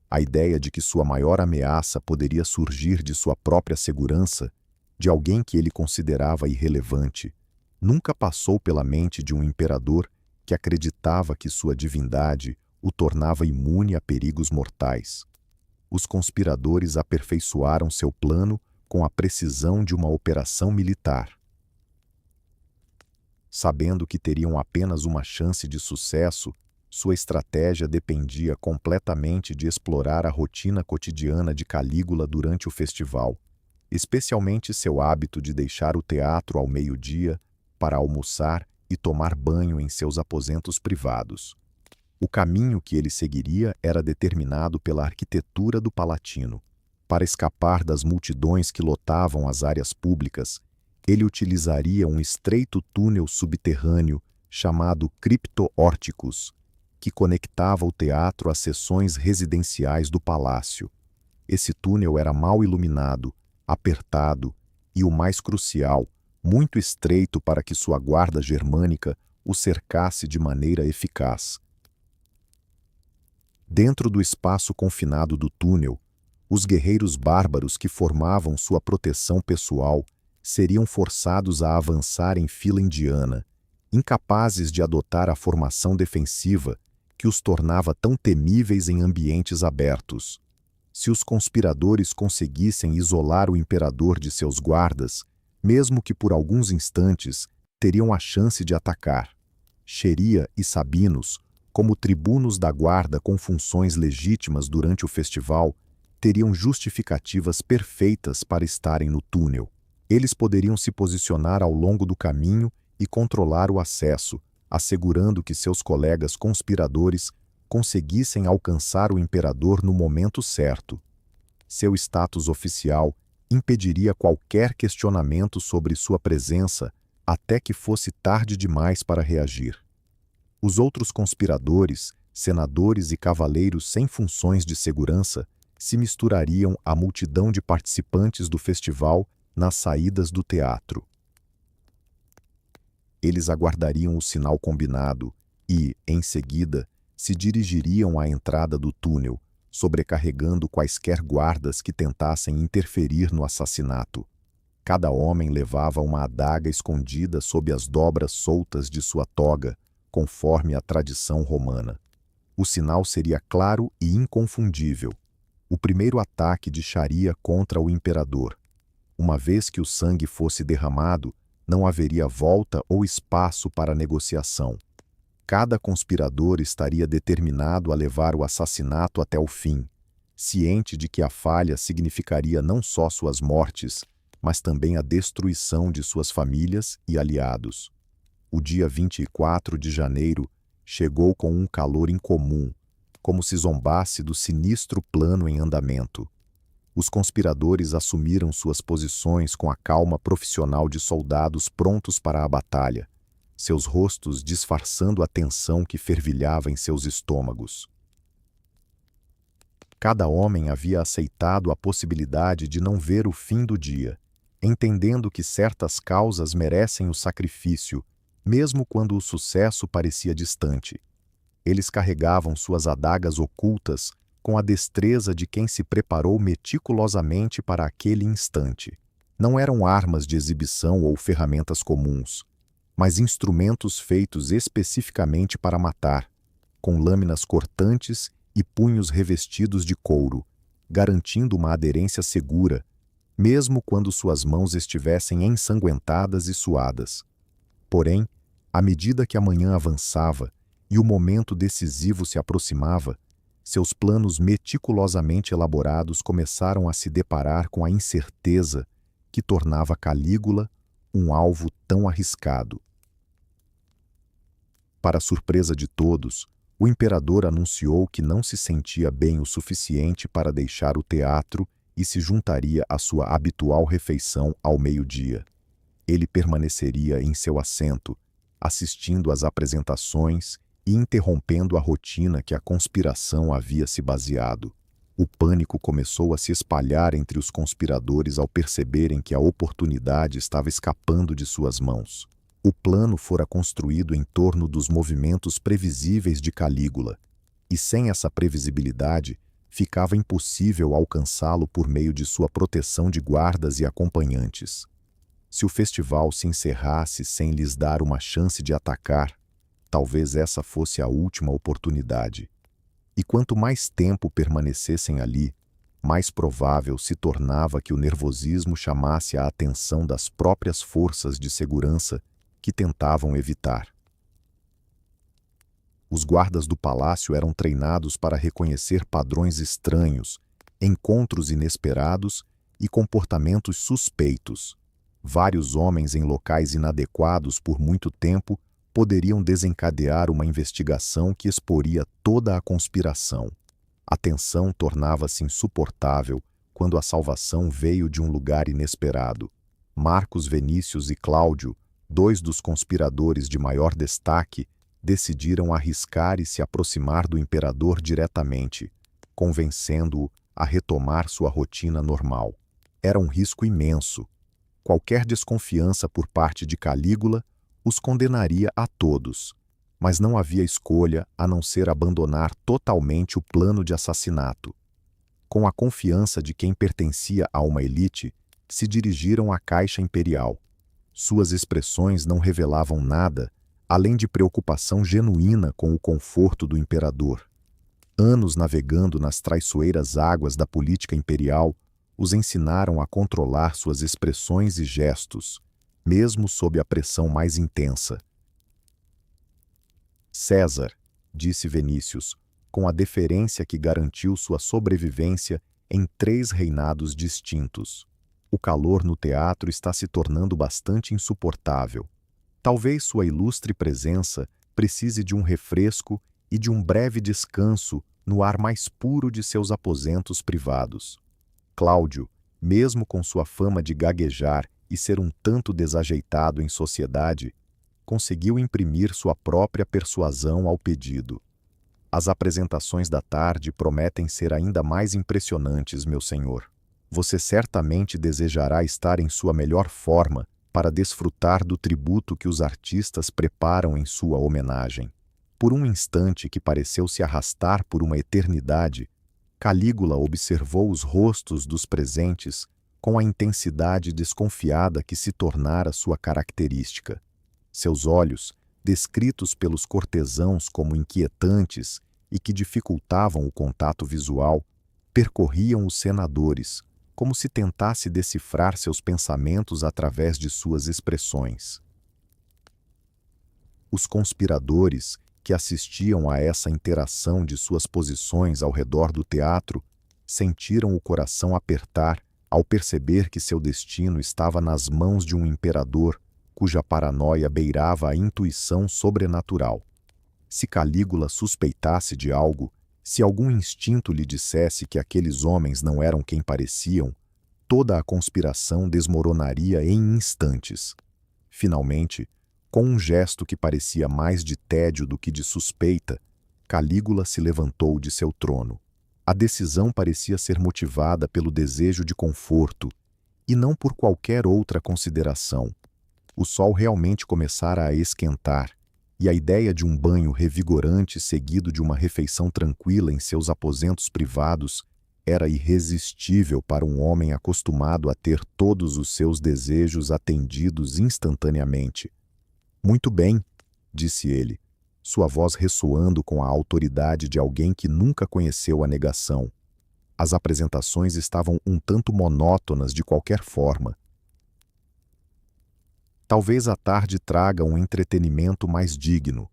A ideia de que sua maior ameaça poderia surgir de sua própria segurança, de alguém que ele considerava irrelevante, nunca passou pela mente de um imperador que acreditava que sua divindade o tornava imune a perigos mortais. Os conspiradores aperfeiçoaram seu plano com a precisão de uma operação militar. Sabendo que teriam apenas uma chance de sucesso, sua estratégia dependia completamente de explorar a rotina cotidiana de Calígula durante o festival, especialmente seu hábito de deixar o teatro ao meio-dia para almoçar e tomar banho em seus aposentos privados. O caminho que ele seguiria era determinado pela arquitetura do Palatino. Para escapar das multidões que lotavam as áreas públicas, ele utilizaria um estreito túnel subterrâneo chamado Crypto Orticus, que conectava o teatro às seções residenciais do palácio. Esse túnel era mal iluminado, apertado e, o mais crucial, muito estreito para que sua guarda germânica o cercasse de maneira eficaz. Dentro do espaço confinado do túnel, os guerreiros bárbaros que formavam sua proteção pessoal seriam forçados a avançar em fila indiana, incapazes de adotar a formação defensiva que os tornava tão temíveis em ambientes abertos. Se os conspiradores conseguissem isolar o imperador de seus guardas, mesmo que por alguns instantes, teriam a chance de atacar. Xeria e Sabinos, como tribunos da guarda com funções legítimas durante o festival, teriam justificativas perfeitas para estarem no túnel. Eles poderiam se posicionar ao longo do caminho e controlar o acesso, assegurando que seus colegas conspiradores conseguissem alcançar o imperador no momento certo. Seu status oficial impediria qualquer questionamento sobre sua presença até que fosse tarde demais para reagir. Os outros conspiradores, senadores e cavaleiros sem funções de segurança se misturariam à multidão de participantes do festival nas saídas do teatro. Eles aguardariam o sinal combinado e, em seguida, se dirigiriam à entrada do túnel, sobrecarregando quaisquer guardas que tentassem interferir no assassinato. Cada homem levava uma adaga escondida sob as dobras soltas de sua toga, conforme a tradição romana. O sinal seria claro e inconfundível: o primeiro ataque de Sharia contra o imperador. Uma vez que o sangue fosse derramado, não haveria volta ou espaço para negociação. Cada conspirador estaria determinado a levar o assassinato até o fim, ciente de que a falha significaria não só suas mortes, mas também a destruição de suas famílias e aliados. O dia 24 de janeiro chegou com um calor incomum, como se zombasse do sinistro plano em andamento. Os conspiradores assumiram suas posições com a calma profissional de soldados prontos para a batalha, seus rostos disfarçando a tensão que fervilhava em seus estômagos. Cada homem havia aceitado a possibilidade de não ver o fim do dia, entendendo que certas causas merecem o sacrifício, mesmo quando o sucesso parecia distante. Eles carregavam suas adagas ocultas com a destreza de quem se preparou meticulosamente para aquele instante. Não eram armas de exibição ou ferramentas comuns, mas instrumentos feitos especificamente para matar, com lâminas cortantes e punhos revestidos de couro, garantindo uma aderência segura, mesmo quando suas mãos estivessem ensanguentadas e suadas. Porém, à medida que a manhã avançava e o momento decisivo se aproximava, seus planos meticulosamente elaborados começaram a se deparar com a incerteza que tornava Calígula um alvo tão arriscado. Para surpresa de todos, o imperador anunciou que não se sentia bem o suficiente para deixar o teatro e se juntaria à sua habitual refeição ao meio-dia. Ele permaneceria em seu assento, assistindo às apresentações e interrompendo a rotina que a conspiração havia se baseado. O pânico começou a se espalhar entre os conspiradores ao perceberem que a oportunidade estava escapando de suas mãos. O plano fora construído em torno dos movimentos previsíveis de Calígula, e sem essa previsibilidade, ficava impossível alcançá-lo por meio de sua proteção de guardas e acompanhantes. Se o festival se encerrasse sem lhes dar uma chance de atacar, talvez essa fosse a última oportunidade. E quanto mais tempo permanecessem ali, mais provável se tornava que o nervosismo chamasse a atenção das próprias forças de segurança que tentavam evitar. Os guardas do palácio eram treinados para reconhecer padrões estranhos, encontros inesperados e comportamentos suspeitos. Vários homens em locais inadequados por muito tempo poderiam desencadear uma investigação que exporia toda a conspiração. A tensão tornava-se insuportável quando a salvação veio de um lugar inesperado. Marcos Vinícius e Cláudio, dois dos conspiradores de maior destaque, decidiram arriscar e se aproximar do imperador diretamente, convencendo-o a retomar sua rotina normal. Era um risco imenso. Qualquer desconfiança por parte de Calígula os condenaria a todos, mas não havia escolha a não ser abandonar totalmente o plano de assassinato. Com a confiança de quem pertencia a uma elite, se dirigiram à Caixa Imperial. Suas expressões não revelavam nada, além de preocupação genuína com o conforto do imperador. Anos navegando nas traiçoeiras águas da política imperial os ensinaram a controlar suas expressões e gestos, mesmo sob a pressão mais intensa. César, disse Vinícius, com a deferência que garantiu sua sobrevivência em 3 reinados distintos. O calor no teatro está se tornando bastante insuportável. Talvez sua ilustre presença precise de um refresco e de um breve descanso no ar mais puro de seus aposentos privados. Cláudio, mesmo com sua fama de gaguejar e ser um tanto desajeitado em sociedade, conseguiu imprimir sua própria persuasão ao pedido. As apresentações da tarde prometem ser ainda mais impressionantes, meu senhor. Você certamente desejará estar em sua melhor forma para desfrutar do tributo que os artistas preparam em sua homenagem. Por um instante que pareceu se arrastar por uma eternidade, Calígula observou os rostos dos presentes com a intensidade desconfiada que se tornara sua característica. Seus olhos, descritos pelos cortesãos como inquietantes e que dificultavam o contato visual, percorriam os senadores, como se tentasse decifrar seus pensamentos através de suas expressões. Os conspiradores, que assistiam a essa interação de suas posições ao redor do teatro, sentiram o coração apertar ao perceber que seu destino estava nas mãos de um imperador cuja paranoia beirava a intuição sobrenatural. Se Calígula suspeitasse de algo, se algum instinto lhe dissesse que aqueles homens não eram quem pareciam, toda a conspiração desmoronaria em instantes. Finalmente, com um gesto que parecia mais de tédio do que de suspeita, Calígula se levantou de seu trono. A decisão parecia ser motivada pelo desejo de conforto e não por qualquer outra consideração. O sol realmente começara a esquentar, e a ideia de um banho revigorante seguido de uma refeição tranquila em seus aposentos privados era irresistível para um homem acostumado a ter todos os seus desejos atendidos instantaneamente. Muito bem, disse ele, sua voz ressoando com a autoridade de alguém que nunca conheceu a negação. As apresentações estavam um tanto monótonas de qualquer forma. Talvez a tarde traga um entretenimento mais digno.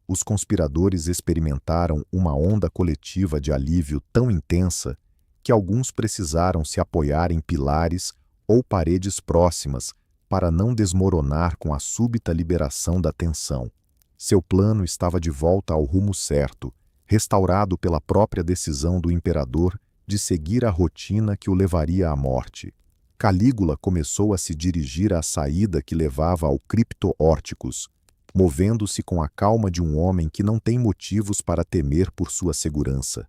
Os conspiradores experimentaram uma onda coletiva de alívio tão intensa que alguns precisaram se apoiar em pilares ou paredes próximas para não desmoronar com a súbita liberação da tensão. Seu plano estava de volta ao rumo certo, restaurado pela própria decisão do imperador de seguir a rotina que o levaria à morte. Calígula começou a se dirigir à saída que levava ao Cripto Órticos, movendo-se com a calma de um homem que não tem motivos para temer por sua segurança.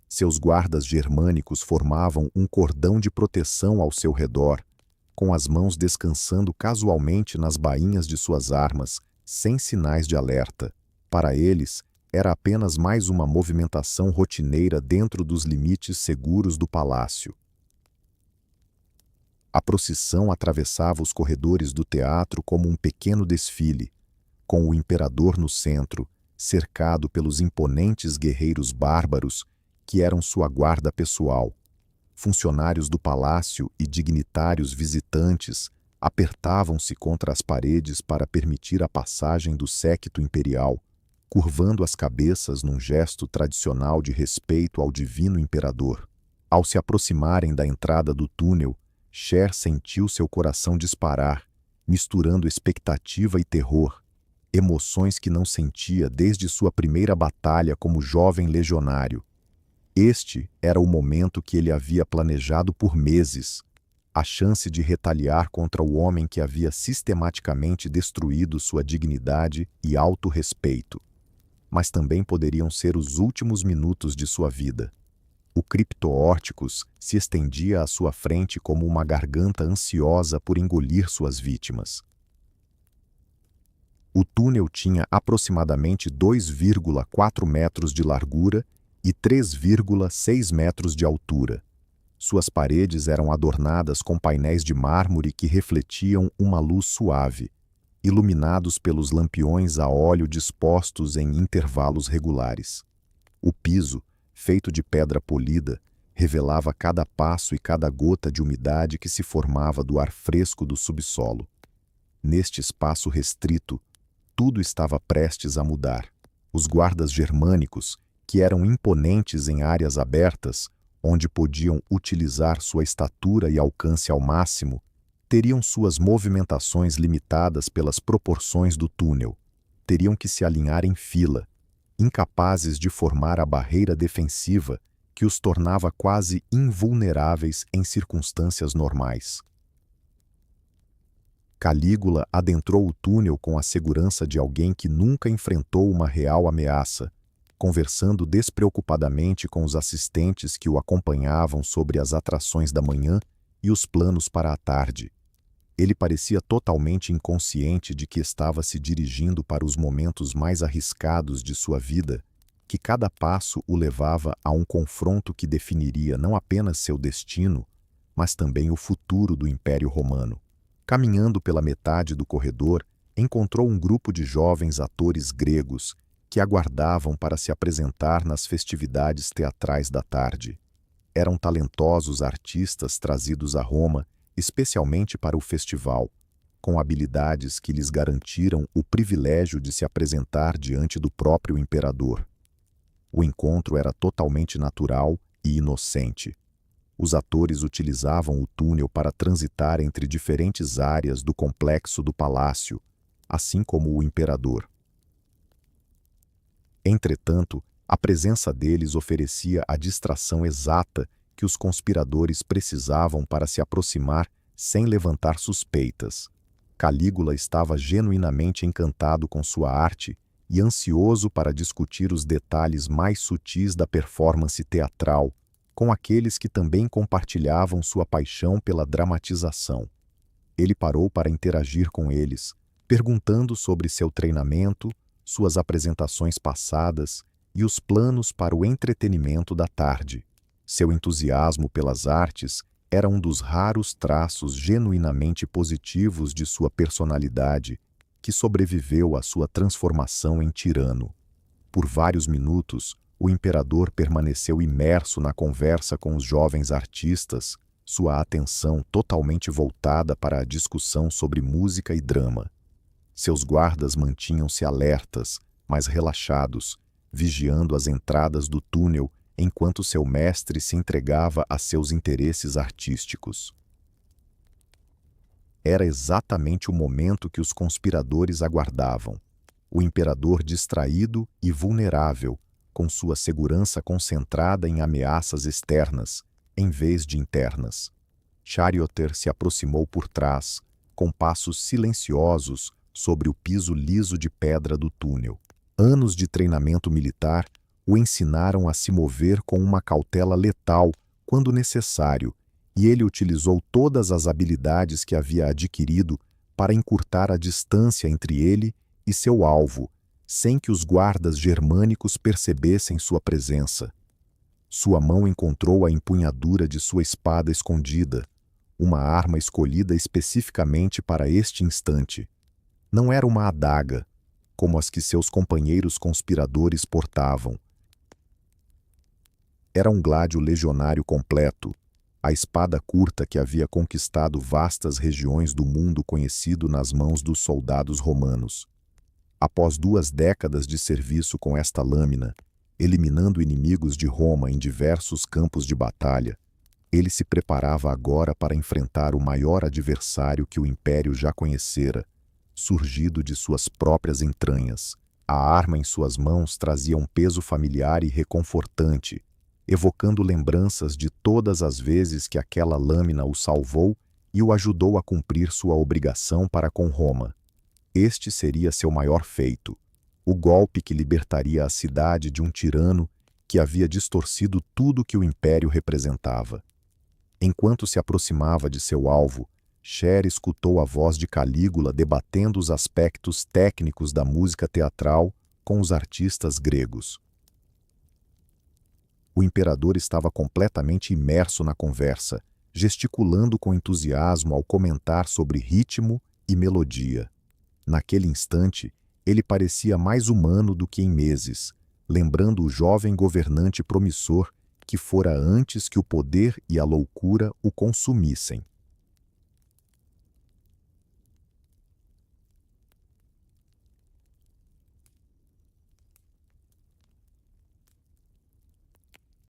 Seus guardas germânicos formavam um cordão de proteção ao seu redor, com as mãos descansando casualmente nas bainhas de suas armas, sem sinais de alerta. Para eles, era apenas mais uma movimentação rotineira dentro dos limites seguros do palácio. A procissão atravessava os corredores do teatro como um pequeno desfile, com o imperador no centro, cercado pelos imponentes guerreiros bárbaros que eram sua guarda pessoal. Funcionários do palácio e dignitários visitantes apertavam-se contra as paredes para permitir a passagem do séquito imperial, curvando as cabeças num gesto tradicional de respeito ao divino imperador. Ao se aproximarem da entrada do túnel, Cher sentiu seu coração disparar, misturando expectativa e terror, emoções que não sentia desde sua primeira batalha como jovem legionário. Este era o momento que ele havia planejado por meses, a chance de retaliar contra o homem que havia sistematicamente destruído sua dignidade e autorrespeito. Mas também poderiam ser os últimos minutos de sua vida. O Cripto Órticos se estendia à sua frente como uma garganta ansiosa por engolir suas vítimas. O túnel tinha aproximadamente 2,4 metros de largura e 3,6 metros de altura. Suas paredes eram adornadas com painéis de mármore que refletiam uma luz suave, iluminados pelos lampiões a óleo dispostos em intervalos regulares. O piso, feito de pedra polida, revelava cada passo e cada gota de umidade que se formava do ar fresco do subsolo. Neste espaço restrito, tudo estava prestes a mudar. Os guardas germânicos, que eram imponentes em áreas abertas, onde podiam utilizar sua estatura e alcance ao máximo, teriam suas movimentações limitadas pelas proporções do túnel. Teriam que se alinhar em fila, incapazes de formar a barreira defensiva que os tornava quase invulneráveis em circunstâncias normais. Calígula adentrou o túnel com a segurança de alguém que nunca enfrentou uma real ameaça, conversando despreocupadamente com os assistentes que o acompanhavam sobre as atrações da manhã e os planos para a tarde. Ele parecia totalmente inconsciente de que estava se dirigindo para os momentos mais arriscados de sua vida, que cada passo o levava a um confronto que definiria não apenas seu destino, mas também o futuro do Império Romano. Caminhando pela metade do corredor, encontrou um grupo de jovens atores gregos que aguardavam para se apresentar nas festividades teatrais da tarde. Eram talentosos artistas trazidos a Roma especialmente para o festival, com habilidades que lhes garantiram o privilégio de se apresentar diante do próprio imperador. O encontro era totalmente natural e inocente. Os atores utilizavam o túnel para transitar entre diferentes áreas do complexo do palácio, assim como o imperador. Entretanto, a presença deles oferecia a distração exata que os conspiradores precisavam para se aproximar sem levantar suspeitas. Calígula estava genuinamente encantado com sua arte e ansioso para discutir os detalhes mais sutis da performance teatral com aqueles que também compartilhavam sua paixão pela dramatização. Ele parou para interagir com eles, perguntando sobre seu treinamento, suas apresentações passadas e os planos para o entretenimento da tarde. Seu entusiasmo pelas artes era um dos raros traços genuinamente positivos de sua personalidade que sobreviveu à sua transformação em tirano. Por vários minutos, o imperador permaneceu imerso na conversa com os jovens artistas, sua atenção totalmente voltada para a discussão sobre música e drama. Seus guardas mantinham-se alertas, mas relaxados, vigiando as entradas do túnel enquanto seu mestre se entregava a seus interesses artísticos. Era exatamente o momento que os conspiradores aguardavam. O imperador distraído e vulnerável, com sua segurança concentrada em ameaças externas, em vez de internas. Charioteer se aproximou por trás, com passos silenciosos sobre o piso liso de pedra do túnel. Anos de treinamento militar o ensinaram a se mover com uma cautela letal quando necessário, e ele utilizou todas as habilidades que havia adquirido para encurtar a distância entre ele e seu alvo, sem que os guardas germânicos percebessem sua presença. Sua mão encontrou a empunhadura de sua espada escondida, uma arma escolhida especificamente para este instante. Não era uma adaga, como as que seus companheiros conspiradores portavam. Era um gládio legionário completo, a espada curta que havia conquistado vastas regiões do mundo conhecido nas mãos dos soldados romanos. Após 2 décadas de serviço com esta lâmina, eliminando inimigos de Roma em diversos campos de batalha, ele se preparava agora para enfrentar o maior adversário que o Império já conhecera, surgido de suas próprias entranhas. A arma em suas mãos trazia um peso familiar e reconfortante, evocando lembranças de todas as vezes que aquela lâmina o salvou e o ajudou a cumprir sua obrigação para com Roma. Este seria seu maior feito, o golpe que libertaria a cidade de um tirano que havia distorcido tudo que o Império representava. Enquanto se aproximava de seu alvo, Cher escutou a voz de Calígula debatendo os aspectos técnicos da música teatral com os artistas gregos. O imperador estava completamente imerso na conversa, gesticulando com entusiasmo ao comentar sobre ritmo e melodia. Naquele instante, ele parecia mais humano do que em meses, lembrando o jovem governante promissor que fora antes que o poder e a loucura o consumissem.